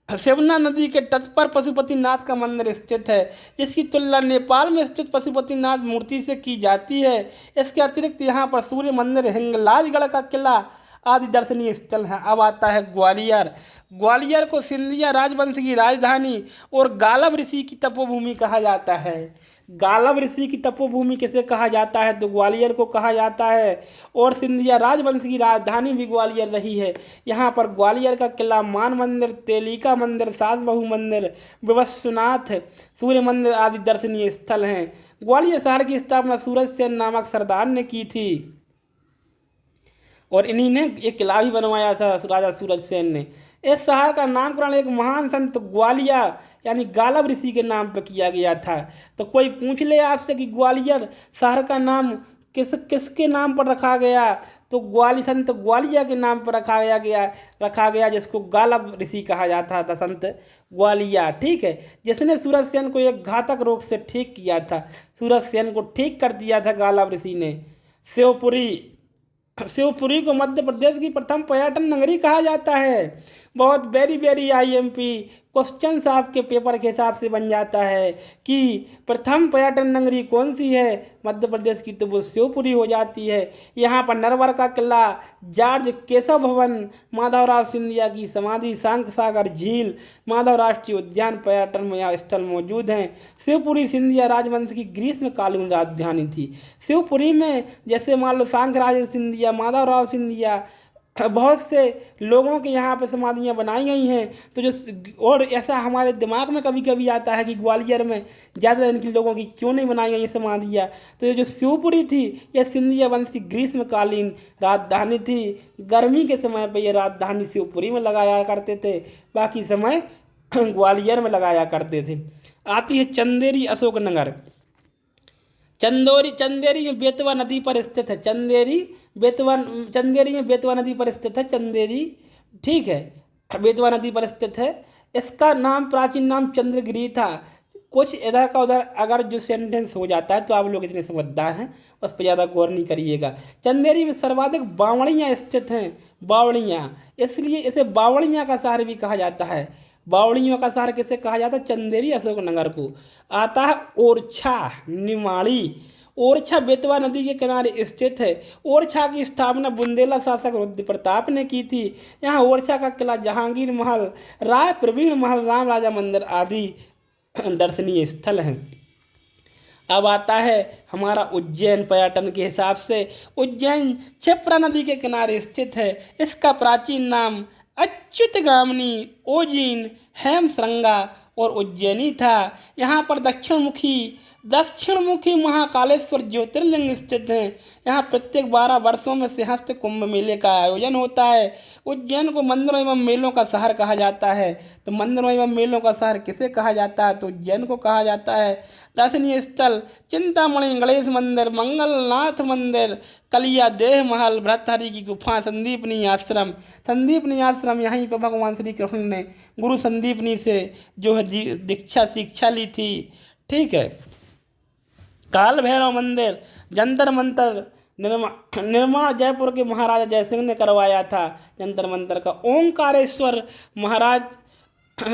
सेवना नदी के तट पर पशुपतिनाथ का मंदिर स्थित है, जिसकी तुलना नेपाल में स्थित पशुपतिनाथ मूर्ति से की जाती है। इसके अतिरिक्त यहाँ पर सूर्य मंदिर, हिंगलाजगढ़ का किला आदि दर्शनीय स्थल हैं। अब आता है ग्वालियर। ग्वालियर को सिंधिया राजवंश की राजधानी और गालब ऋषि की तपोभूमि कहा जाता है। गालब ऋषि की तपोभूमि किसे कहा जाता है, तो ग्वालियर को कहा जाता है। और सिंधिया राजवंश की राजधानी भी ग्वालियर रही है। यहाँ पर ग्वालियर का किला, मान मंदिर, तेलिका मंदिर, सास बहू मंदिर, विवस्वनाथ, सूर्य मंदिर आदि दर्शनीय स्थल हैं। ग्वालियर शहर की स्थापना सूरज सेन नामक सरदार ने की थी और इन्हीं ने एक किला भी बनवाया था, राजा सूरज सेन ने। इस शहर का नामकरण एक महान संत ग्वालियर यानी गालब ऋषि के नाम पर किया गया था। तो कोई पूछ ले आपसे कि ग्वालियर शहर का नाम किसके नाम पर रखा गया, तो संत ग्वालिया के नाम पर रखा गया जिसको गालब ऋषि कहा जाता था, संत ग्वालिया। ठीक है, जिसने सूरज सेन को एक घातक रोग से ठीक किया था। सूरज सेन को ठीक कर दिया था गालब ऋषि ने। शिवपुरी को मध्य प्रदेश की प्रथम पर्यटन नगरी कहा जाता है। बहुत वेरी IMP क्वेश्चन आपके पेपर के हिसाब से बन जाता है कि प्रथम पर्यटन नगरी कौन सी है मध्य प्रदेश की, तो वो शिवपुरी हो जाती है। यहाँ पर नरवर का किला, जॉर्ज केशव भवन, माधवराव सिंधिया की समाधि, शंख सागर झील, माधव राष्ट्रीय उद्यान पर्यटन स्थल मौजूद हैं। शिवपुरी सिंधिया राजवंश की ग्रीष्मकालीन राजधानी थी। शिवपुरी में जैसे मान लो शंख राज सिंधिया, माधवराव सिंधिया, बहुत से लोगों के यहाँ पे समाधियाँ बनाई गई हैं। तो और ऐसा हमारे दिमाग में कभी कभी आता है कि ग्वालियर में ज़्यादा इनकी लोगों की क्यों नहीं बनाई गई समाधियाँ। तो ये जो शिवपुरी थी यह सिंधिया वंश की ग्रीष्मकालीन राजधानी थी। गर्मी के समय पे ये राजधानी शिवपुरी में लगाया करते थे, बाकी समय ग्वालियर में लगाया करते थे। आती है चंदेरी अशोकनगर। चंदेरी में बेतवा नदी पर स्थित है। चंदेरी में बेतवा नदी पर स्थित है चंदेरी। ठीक है, बेतवा नदी पर स्थित है। इसका नाम प्राचीन नाम चंद्रगिरी था कुछ इधर का उधर अगर जो सेंटेंस हो जाता है तो आप लोग इतने समझदार हैं, उस पर ज़्यादा गौर नहीं करिएगा। चंदेरी में सर्वाधिक बावड़ियाँ स्थित हैं, बावड़ियाँ, इसलिए इसे बावड़ियाँ का शहर भी कहा जाता है। बावड़ियों का शहर किसे कहा जाता है? चंदेरी अशोकनगर को। आता है ओरछा, निमाड़ी। ओरछा बेतवा नदी के किनारे स्थित है। ओरछा की स्थापना बुंदेला शासक रुद्र प्रताप ने की थी। यहाँ ओरछा का किला, जहांगीर महल, राय प्रवीण महल, राम राजा मंदिर आदि दर्शनीय स्थल हैं। अब आता है हमारा उज्जैन। पर्यटन के हिसाब से उज्जैन क्षिप्रा नदी के किनारे स्थित है। इसका प्राचीन नाम अच्युतगामिनी, ओजिन, हेमश्रृंगा और उज्जैनी था। यहाँ पर दक्षिणमुखी महाकालेश्वर ज्योतिर्लिंग स्थित हैं। यहाँ प्रत्येक 12 वर्षों में सिंहस्थ कुंभ मेले का आयोजन होता है। उज्जैन को मंदिरों एवं मेलों का शहर कहा जाता है। तो मंदिरों एवं मेलों का शहर किसे कहा जाता है? तो उज्जैन को कहा जाता है। दर्शनीय स्थल चिंतामणि गणेश मंदिर, मंगलनाथ मंदिर, कलिया देह महल, भर्तृहरि की गुफा, संदीपनी आश्रम। संदीपनी आश्रम यहीं पर भगवान श्री कृष्ण ने गुरु संदीपनी से जो है दीक्षा शिक्षा ली थी। ठीक है। काल भैरव मंदिर, जंतर मंतर निर्माण जयपुर के महाराजा जयसिंह ने करवाया था। जंतर मंतर का ओंकारेश्वर महाराज,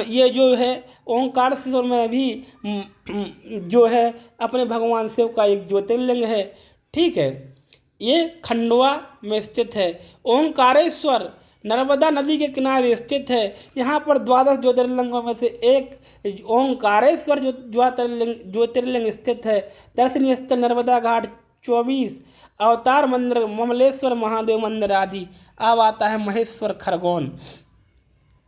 ये जो है ओंकारेश्वर में भी जो है अपने भगवान शिव का एक ज्योतिर्लिंग है। ठीक है। ये खंडवा में स्थित है। ओंकारेश्वर नर्मदा नदी के किनारे स्थित है। यहाँ पर 12 ज्योतिर्लिंगों में से एक ओंकारेश्वर ज्योतिर्लिंग स्थित है। दर्शनीय स्थल नर्मदा घाट, 24 अवतार मंदिर, ममलेश्वर महादेव मंदिर आदि। अब आता है महेश्वर खरगोन।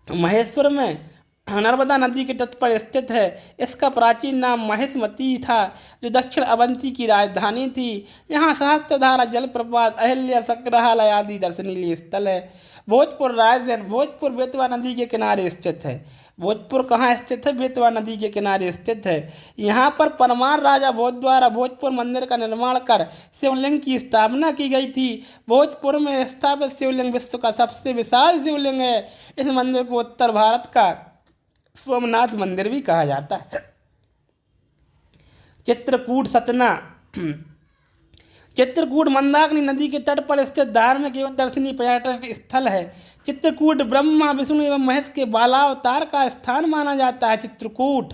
महेश्वर में नर्मदा नदी के तट पर स्थित है। इसका प्राचीन नाम महेशमती था, जो दक्षिण अवंती की राजधानी थी। यहाँ सहस्त्रधारा जलप्रपात, अहिल्या संग्रहालय आदि दर्शनीय स्थल है। भोजपुर रायसेन, भोजपुर बेतवा नदी के किनारे स्थित है। भोजपुर कहाँ स्थित है? बेतवा नदी के किनारे स्थित है। यहाँ पर परमार राजा भोज द्वारा भोजपुर मंदिर का निर्माण कर शिवलिंग की स्थापना की गई थी। भोजपुर में स्थापित शिवलिंग विश्व का सबसे विशाल शिवलिंग है। इस मंदिर को उत्तर भारत का सोमनाथ मंदिर भी कहा जाता है। चित्रकूट सतना, चित्रकूट मंदाकिनी नदी के तट पर स्थित धार्मिक एवं दर्शनीय पर्यटन स्थल है। चित्रकूट ब्रह्मा विष्णु एवं महेश के बालावतार का स्थान माना जाता है। चित्रकूट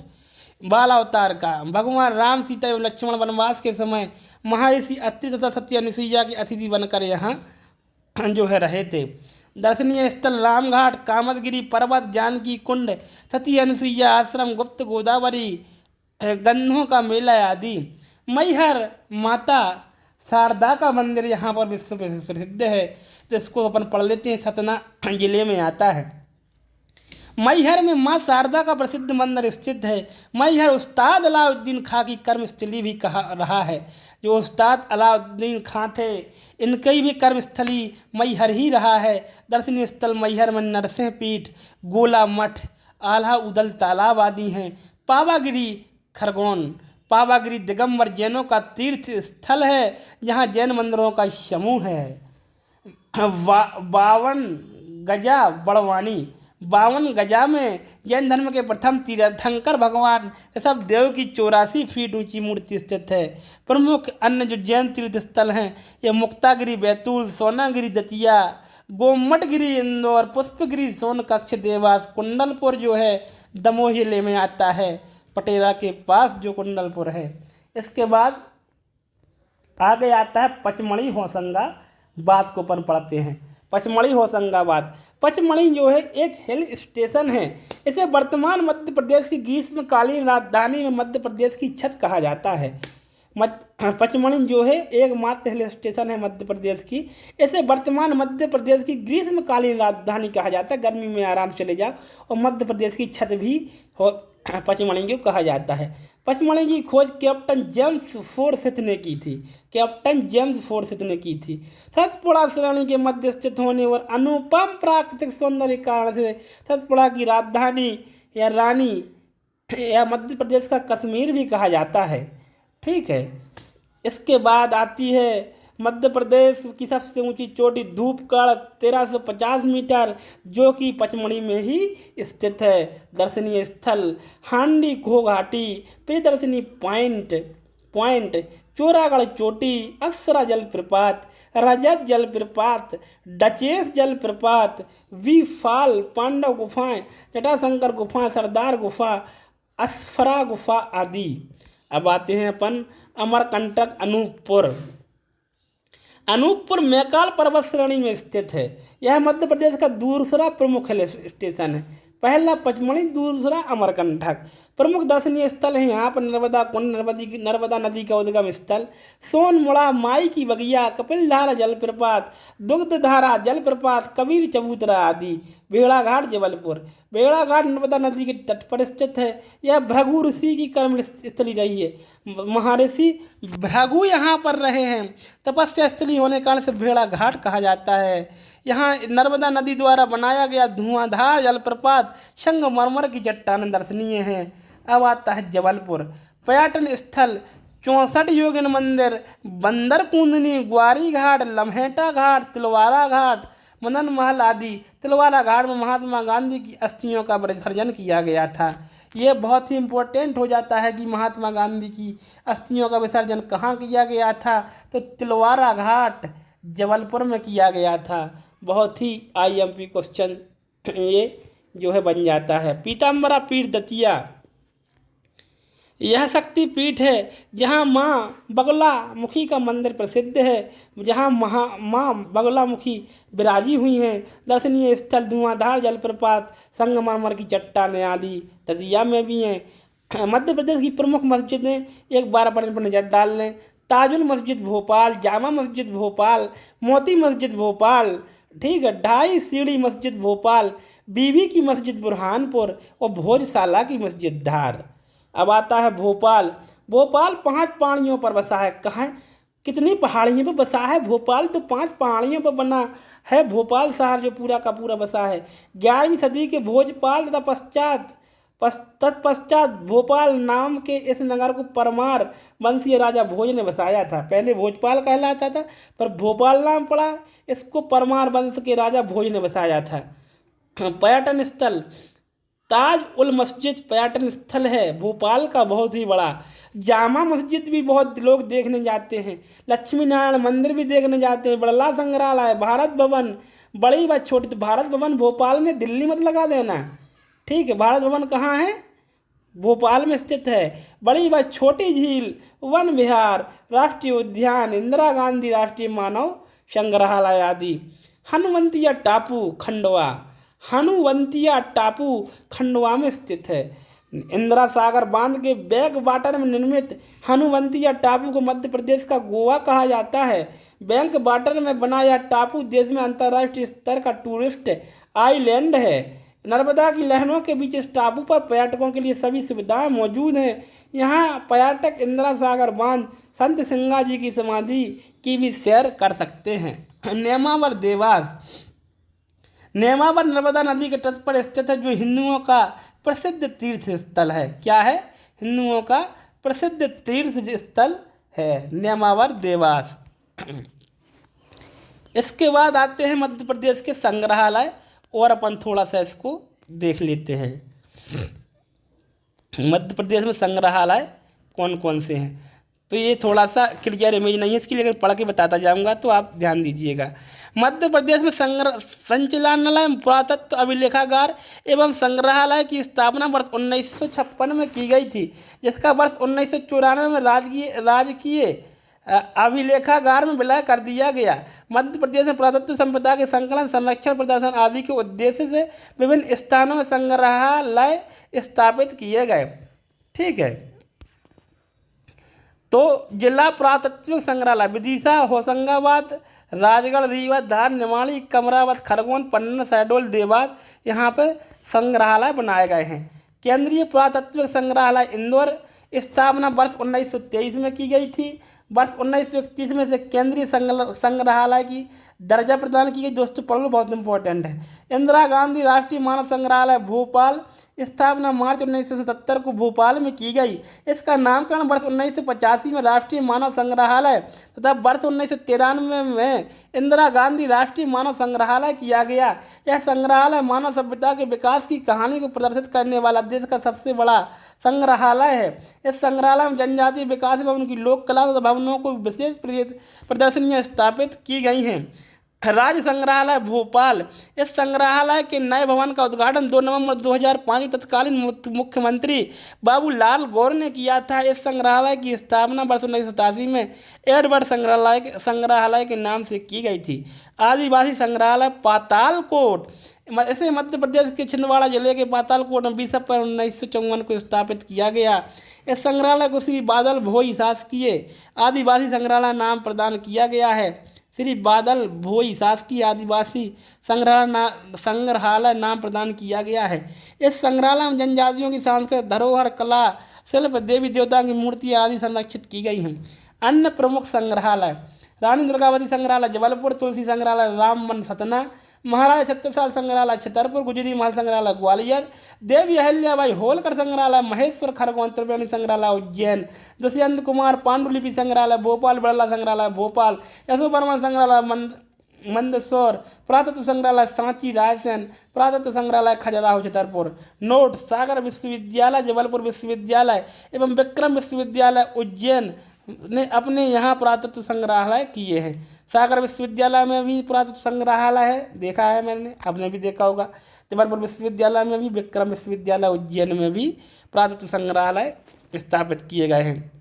बालावतार का भगवान राम, सीता एवं लक्ष्मण वनवास के समय महर्षि अत्रि तथा सती अनुसुईया के अतिथि बनकर यहाँ जो है रहे थे। दर्शनीय स्थल रामघाट, कामतगिरी पर्वत, जानकी कुंड, सती अनुसुईया आश्रम, गुप्त गोदावरी, गन्धों का मेला आदि। मैहर माता शारदा का मंदिर यहाँ पर विश्व प्रसिद्ध है, तो इसको अपन पढ़ लेते हैं। सतना जिले में आता है। मैहर में माँ शारदा का प्रसिद्ध मंदिर स्थित है। मैहर उस्ताद अलाउद्दीन खां की कर्मस्थली भी कहा रहा है। जो उस्ताद अलाउद्दीन खां थे, इनकी भी कर्मस्थली मैहर ही रहा है। दर्शनीय स्थल मैहर में नरसिंह पीठ, गोला मठ, आल्हा उदल तालाब आदि हैं। पावागिरी खरगोन, पावागिरी दिगंबर जैनों का तीर्थ स्थल है, जहाँ जैन मंदिरों का समूह है। 52 गजा बड़वानी, 52 गजा में जैन धर्म के प्रथम तीर्थंकर भगवान ऋषभ देव की 84 फीट ऊंची मूर्ति स्थित है। प्रमुख अन्य जो जैन तीर्थ स्थल हैं, ये मुक्तागिरी बैतूल, सोनागिरी दतिया, गोमटगिरी इंदौर, पुष्पगिरी सोनकच्छ देवास, कुंडलपुर जो है दमोह जिले में आता है, पटेरा के पास जो कुंडलपुर है। इसके बाद आगे आता है पचमढ़ी होशंगाबाद को अपन पढ़ते हैं। पचमढ़ी होशंगाबाद, पचमढ़ी जो है एक हिल स्टेशन है। इसे वर्तमान मध्य प्रदेश की ग्रीष्मकालीन राजधानी में मध्य प्रदेश की छत कहा जाता है। पचमढ़ी जो है एकमात्र हिल स्टेशन है मध्य प्रदेश की। इसे वर्तमान मध्य प्रदेश की ग्रीष्मकालीन राजधानी कहा जाता है। गर्मी में आराम चले जाओ, और मध्य प्रदेश की छत भी पचमढ़ी को कहा जाता है। पचमढ़ी की खोज कैप्टन जेम्स फोर्सिथ ने की थी। कैप्टन जेम्स फोर्सिथ ने की थी। सतपुड़ा श्रेणी के मध्य स्थित होने और अनुपम प्राकृतिक सौंदर्य कारण से सतपुड़ा की राजधानी या रानी या मध्य प्रदेश का कश्मीर भी कहा जाता है। ठीक है। इसके बाद आती है मध्य प्रदेश की सबसे ऊंची चोटी धूपगढ़ 1350 मीटर, जो कि पचमढ़ी में ही स्थित है। दर्शनीय स्थल हांडी घोघाटी, प्रियदर्शनी पॉइंट, चोरागढ़ चोटी, अप्सरा जलप्रपात, रजत जलप्रपात, डचेस जलप्रपात, वी फॉल, पांडव गुफाएं, जटाशंकर गुफा, सरदार गुफा, अस्फरा गुफा आदि। अब आते हैं अपन अमरकंटक अनूपपुर मैकाल पर्वत श्रेणी में स्थित है। यह मध्य प्रदेश का दूसरा प्रमुख हिल स्टेशन है। पहला पचमढ़ी, दूसरा अमरकंटक। प्रमुख दर्शनीय स्थल है यहाँ पर नर्मदा कुंड, नर्मदा नदी का उद्गम स्थल, सोनमुड़ा, माई की बगिया, कपिलधारा जलप्रपात, दुग्धधारा जलप्रपात, कबीर चबूतरा आदि। भेड़ाघाट जबलपुर। भेड़ाघाट नर्मदा नदी के तट पर स्थित है। यह भृगु ऋषि की कर्म स्थली रही है। महर्षि भृगु यहाँ पर रहे हैं। तपस्या स्थली होने के कारण से भेड़ाघाट कहा जाता है। यहाँ नर्मदा नदी द्वारा बनाया गया धुआंधार जलप्रपात, संगमरमर की चट्टान दर्शनीय है। अब आता है जबलपुर। पर्यटन स्थल 64 योगिन मंदिर, बंदर कूंदनी, ग्वारी घाट, लम्हेटा घाट, तिलवारा घाट, मदन महल आदि। तिलवारा घाट में महात्मा गांधी की अस्थियों का विसर्जन किया गया था। ये बहुत ही इम्पोर्टेंट हो जाता है कि महात्मा गांधी की अस्थियों का विसर्जन कहाँ किया गया था, तो तिलवारा घाट जबलपुर में किया गया था। बहुत ही IMP क्वेश्चन ये जो है बन जाता है। पीताम्बरा पीठ दतिया, यह शक्ति पीठ है जहाँ माँ बगलामुखी का मंदिर प्रसिद्ध है, जहाँ माँ बगलामुखी विराजी हुई हैं। दर्शनीय स्थल धुआंधार जलप्रपात, संगमरमर की चट्टानें आदि दतिया में भी हैं। मध्य प्रदेश की प्रमुख मस्जिदें एक बार अपन पर नजर डाल लें। ताजुल मस्जिद भोपाल, जामा मस्जिद भोपाल, मोती मस्जिद भोपाल, ठीक है, ढाई सीढ़ी मस्जिद भोपाल, बीबी की मस्जिद बुरहानपुर और भोजशाला की मस्जिद धार। अब आता है भोपाल। भोपाल 5 पहाड़ियों पर बसा है। कहाँ, कितनी पहाड़ियों पर बसा है भोपाल? तो 5 पहाड़ियों पर बना है भोपाल शहर, जो पूरा का पूरा बसा है। 11वीं सदी के भोजपाल तथा तत्पश्चात भोपाल नाम के इस नगर को परमार वंशीय राजा भोज ने बसाया था। पहले भोजपाल कहलाता था, पर भोपाल नाम पड़ा, इसको परमार वंश के राजा भोज ने बसाया था। पर्यटन स्थल ताज उल मस्जिद पर्यटन स्थल है भोपाल का, बहुत ही बड़ा। जामा मस्जिद भी बहुत लोग देखने जाते हैं। लक्ष्मी नारायण मंदिर भी देखने जाते हैं। बिड़ला संग्रहालय, भारत भवन, बड़ी व छोटी। तो भारत भवन भोपाल में, दिल्ली मत लगा देना, ठीक है। भारत भवन कहाँ है? भोपाल में स्थित है। बड़ी व छोटी झील, वन विहार, राष्ट्रीय उद्यान, इंदिरा गांधी राष्ट्रीय मानव संग्रहालय आदि। हनुवंतिया टापू खंडवा में स्थित है। इंदिरा सागर बांध के बैक वाटर में निर्मित हनुवंतिया टापू को मध्य प्रदेश का गोवा कहा जाता है। बैंक वाटर में बना यह टापू देश में अंतर्राष्ट्रीय स्तर का टूरिस्ट आइलैंड है। नर्मदा की लहरों के बीच इस टापू पर पर्यटकों के लिए सभी सुविधाएं मौजूद हैं। यहाँ पर्यटक इंदिरा सागर बांध, संत सिंगा जी की समाधि की भी सैर कर सकते हैं। नेमावर नर्मदा नदी के तट पर स्थित है, जो हिंदुओं का प्रसिद्ध तीर्थ स्थल है। क्या है? हिंदुओं का प्रसिद्ध तीर्थ स्थल है नेमावर देवास। इसके बाद आते हैं मध्य प्रदेश के संग्रहालय, और अपन थोड़ा सा इसको देख लेते हैं। मध्य प्रदेश में संग्रहालय कौन कौन से हैं, तो ये थोड़ा सा क्लियर इमेज नहीं है इसकी, लेकिन पढ़ के बताता जाऊंगा तो आप ध्यान दीजिएगा। मध्य प्रदेश में संचालनालय, पुरातत्व अभिलेखागार एवं संग्रहालय की स्थापना वर्ष 1956 में की गई थी, जिसका वर्ष 1994 में राजकीय अभिलेखागार में विलय कर दिया गया। मध्य प्रदेश में पुरातत्व संपदा के संकलन, संरक्षण, प्रदर्शन आदि के उद्देश्य से विभिन्न स्थानों में संग्रहालय स्थापित किए गए। ठीक है, तो जिला पुरातत्व संग्रहालय विदिशा, होशंगाबाद, राजगढ़, रीवा, धार, निमाड़ी, कमरावत, खरगोन, पन्ना, शहडोल, देवास, यहाँ पे संग्रहालय बनाए गए हैं। केंद्रीय पुरातत्व संग्रहालय इंदौर, स्थापना वर्ष 1923 में की गई थी। वर्ष 1931 में से केंद्रीय संग्रहालय की दर्जा प्रदान की गई। दोस्तों पढ़ लो, बहुत इंपॉर्टेंट है। इंदिरा गांधी राष्ट्रीय मानव संग्रहालय भोपाल, स्थापना मार्च 1977 को भोपाल में की गई। इसका नामकरण वर्ष 1985 में राष्ट्रीय मानव संग्रहालय तथा वर्ष 1993 में इंदिरा गांधी राष्ट्रीय मानव संग्रहालय किया गया। यह संग्रहालय मानव सभ्यता के विकास की कहानी को प्रदर्शित करने वाला देश का सबसे बड़ा संग्रहालय है। इस संग्रहालय में जनजातीय विकास एवं उनकी लोक कला तथा भवनों को विशेष प्रदर्शनियां स्थापित की गई हैं। राज्य संग्रहालय भोपाल, इस संग्रहालय के नए भवन का उद्घाटन 2 नवंबर 2005 में तत्कालीन मुख्यमंत्री बाबूलाल गौर ने किया था। इस संग्रहालय की स्थापना वर्ष 1987 में एडवर्ड संग्रहालय के नाम से की गई थी। आदिवासी संग्रहालय पातालकोट, इसे मध्य प्रदेश के छिंदवाड़ा जिले के पातालकोट में 20 अप्रैल 1954 को स्थापित किया गया। इस संग्रहालय को श्री बादल भोई शासकीय आदिवासी संग्रहालय नाम प्रदान किया गया है। श्री बादल भोई शासकीय आदिवासी संग्रहालय नाम प्रदान किया गया है। इस संग्रहालय में जनजातियों की सांस्कृतिक धरोहर, कला, शिल्प, देवी देवता की मूर्तियां आदि संरक्षित की गई हैं। अन्य प्रमुख संग्रहालय: रानी दुर्गावती संग्रहालय जबलपुर, तुलसी संग्रहालय रामवन सतना, महाराजा छत्रसाल संग्रहालय छतरपुर, गुजरी महल संग्रहालय ग्वालियर, देवी अहिल्याबाई होलकर संग्रहालय महेश्वर खरगोन, त्रिवेणी संग्रहालय उज्जैन, दुष्यंत कुमार पांडुलिपि संग्रहालय भोपाल, बिड़ला संग्रहालय भोपाल, यशोवर्मन संग्रहालय मंदसौर, पुरातत्व संग्रहालय सांची रायसेन, पुरातत्व संग्रहालय खजुराहो छतरपुर। नोट: सागर विश्वविद्यालय जबलपुर विश्वविद्यालय एवं विक्रम विश्वविद्यालय उज्जैन ने अपने यहाँ पुरातत्व संग्रहालय किए हैं। सागर विश्वविद्यालय में भी पुरातत्व संग्रहालय है, देखा है मैंने, आपने भी देखा होगा। जबलपुर विश्वविद्यालय में भी, विक्रम विश्वविद्यालय उज्जैन में भी पुरातत्व संग्रहालय स्थापित किए गए हैं।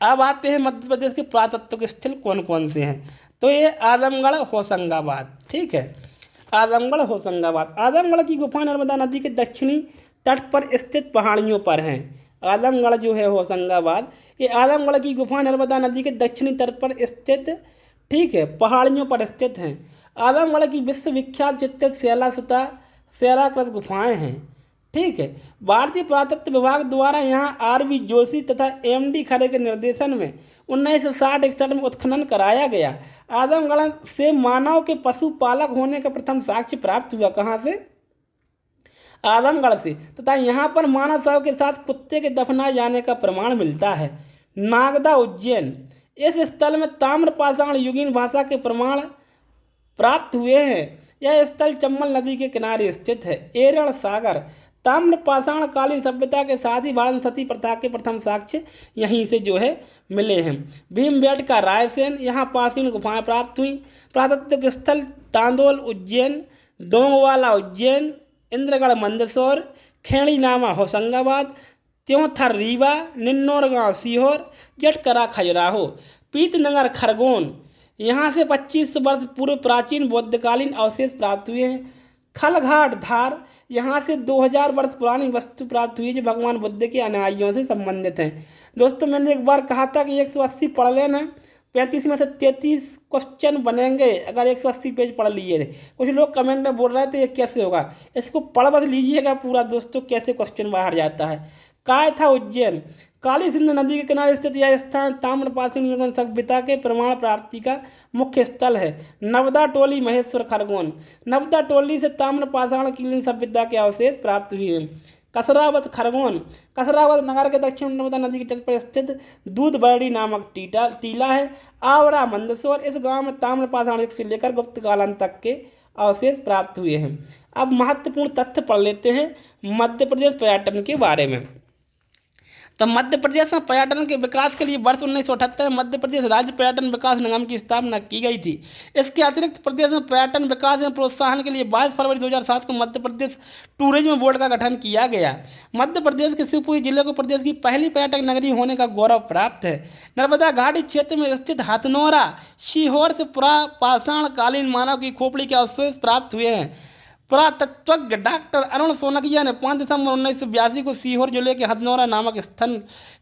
अब आते हैं मध्य प्रदेश के पुरातत्व के स्थल कौन कौन से हैं। तो ये आजमगढ़, होशंगाबाद, ठीक है, आजमगढ़ होशंगाबाद। आजमगढ़ की गुफा नर्मदा नदी के दक्षिणी तट पर स्थित पहाड़ियों पर हैं। आजमगढ़ जो है होशंगाबाद, ये आजमगढ़ की गुफा नर्मदा नदी के दक्षिणी तट पर स्थित, ठीक है, पहाड़ियों पर स्थित हैं। आजमगढ़ की विश्वविख्यात चित्रित शैलाकृत गुफाएं हैं, ठीक है। भारतीय पुरातत्व विभाग द्वारा यहाँ आर.वी. जोशी तथा एम.डी. खरे के निर्देशन में 1960-61 में उत्खनन कराया गया। आजमगढ़ से मानव के पशुपालक होने का प्रथम साक्ष्य प्राप्त हुआ। कहाँ से? आजमगढ़ से, तथा यहाँ पर मानव शव के साथ कुत्ते के दफनाए जाने का प्रमाण मिलता है। नागदा उज्जैन, इस स्थल में ताम्रपाषाण युगीन भाषा के प्रमाण प्राप्त हुए हैं। यह स्थल चंबल नदी के किनारे स्थित है। एरण सागर, ताम्रपाषाण कालीन सभ्यता के साथ ही भारत सती प्रथा के प्रथम साक्ष्य यहीं से जो है मिले हैं। भीमबेटका रायसेन, यहाँ प्राचीन गुफाएं प्राप्त हुई। पुरातत्व स्थल तांदोल उज्जैन, डोंगवाला उज्जैन, इंद्रगढ़ मंदसौर, खेड़ीनामा होशंगाबाद, त्योंथर रीवा, निन्नौर गाँव सीहोर, जटकरा खजुराहो, पीतनगर खरगोन, यहाँ से 25 वर्ष पूर्व प्राचीन बौद्धकालीन अवशेष प्राप्त हुए हैं। खलघाट धार, यहाँ से 2000 वर्ष पुरानी वस्तु प्राप्त हुई है जो भगवान बुद्ध के अनुयायियों से संबंधित हैं। दोस्तों मैंने एक बार कहा था कि 180 पढ़ लेना, 35 में से 33 क्वेश्चन बनेंगे अगर 180 पेज पढ़ लिए। कुछ लोग कमेंट में बोल रहे थे ये कैसे होगा, इसको पढ़ बस लीजिएगा पूरा दोस्तों, कैसे क्वेश्चन बाहर जाता है। काय था उज्जैन, काली सिंधु नदी के किनारे स्थित यह स्थान ताम्रपाषाण युगीन सभ्यता के प्रमाण प्राप्ति का मुख्य स्थल है। नवदा टोली महेश्वर खरगोन, नवदा टोली से ताम्रपाषाण कालीन सभ्यता के अवशेष प्राप्त हुए हैं। कसरावत खरगोन, कसरावत नगर के दक्षिण नर्मदा नदी के तट पर स्थित दूधबरड़ी नामक टीला है। आवरा मंदसौर, इस गांव में ताम्रपाषाण युग से लेकर गुप्त काल तक के अवशेष प्राप्त हुए हैं। अब महत्वपूर्ण तथ्य पढ़ लेते हैं मध्य प्रदेश पर्यटन के बारे में। तो मध्य प्रदेश में पर्यटन के विकास के लिए वर्ष 1978 में मध्य प्रदेश राज्य पर्यटन विकास निगम की स्थापना की गई थी। इसके अतिरिक्त प्रदेश में पर्यटन विकास एवं प्रोत्साहन के लिए 22 फरवरी 2007 को मध्य प्रदेश टूरिज्म बोर्ड का गठन किया गया। मध्य प्रदेश के शिवपुरी जिले को प्रदेश की पहली पर्यटक नगरी होने का गौरव प्राप्त है। नर्मदा घाटी क्षेत्र में स्थित हथनोरा सीहोर से पुरापाषाण कालीन मानव की खोपड़ी के अवशेष प्राप्त हुए हैं। पुरातत्वज्ञ डॉक्टर अरुण सोनकिया ने 5 दिसंबर 1982 को सीहोर जिले के हथनोरा नामक स्थल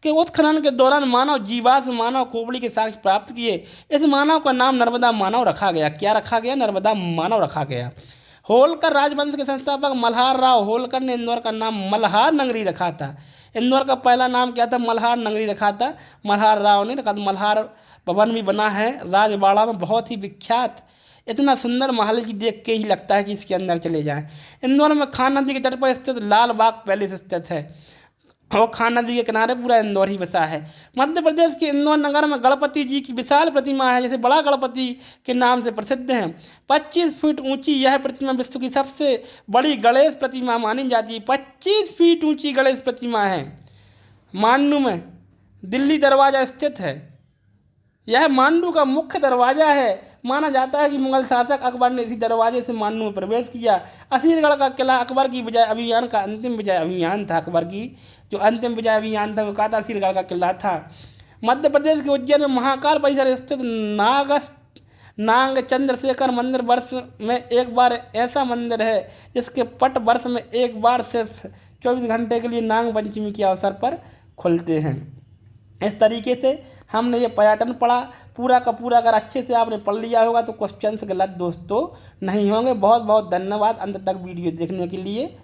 के उत्खनन के दौरान मानव जीवाश्म मानव खोपड़ी के साक्ष्य प्राप्त किए। इस मानव का नाम नर्मदा मानव रखा गया। क्या रखा गया? नर्मदा मानव रखा गया। होलकर राजवंश के संस्थापक मल्हार राव होलकर ने इंदौर का नाम मल्हार नगरी रखा था। इंदौर का पहला नाम क्या था? मल्हार नगरी रखा था, मल्हार राव ने रखा। मल्हार भवन भी बना है राजवाड़ा में, बहुत ही विख्यात। इतना सुंदर महल की देख के ही लगता है कि इसके अंदर चले जाएं। इंदौर में खान नदी के तट पर स्थित लाल बाग पैलेस स्थित है, और खान नदी के किनारे पूरा इंदौर ही बसा है। मध्य प्रदेश के इंदौर नगर में गणपति जी की विशाल प्रतिमा है, जैसे बड़ा गणपति के नाम से प्रसिद्ध है। 25 फीट ऊंची यह प्रतिमा विश्व की सबसे बड़ी गणेश प्रतिमा मानी जाती है। 25 फीट ऊंची गणेश प्रतिमा है। मांडू में दिल्ली दरवाजा स्थित है। यह मांडू का मुख्य दरवाजा है। माना जाता है कि मुगल शासक अकबर ने इसी दरवाजे से मांडू में प्रवेश किया। असीरगढ़ का किला अकबर की विजय अभियान का अंतिम विजय अभियान था। अकबर की जो अंतिम विजय अभियान था वो कहा था असीरगढ़ का किला था। मध्य प्रदेश के उज्जैन में महाकाल परिसर स्थित नाग चंद्रशेखर मंदिर वर्ष में एक बार ऐसा मंदिर है जिसके पट वर्ष में एक बार सिर्फ 24 घंटे के लिए नाग पंचमी के अवसर पर खुलते हैं। इस तरीके से हमने ये पर्यटन पढ़ा पूरा का पूरा। अगर अच्छे से आपने पढ़ लिया होगा तो क्वेश्चंस गलत दोस्तों नहीं होंगे। बहुत बहुत धन्यवाद अंत तक वीडियो देखने के लिए।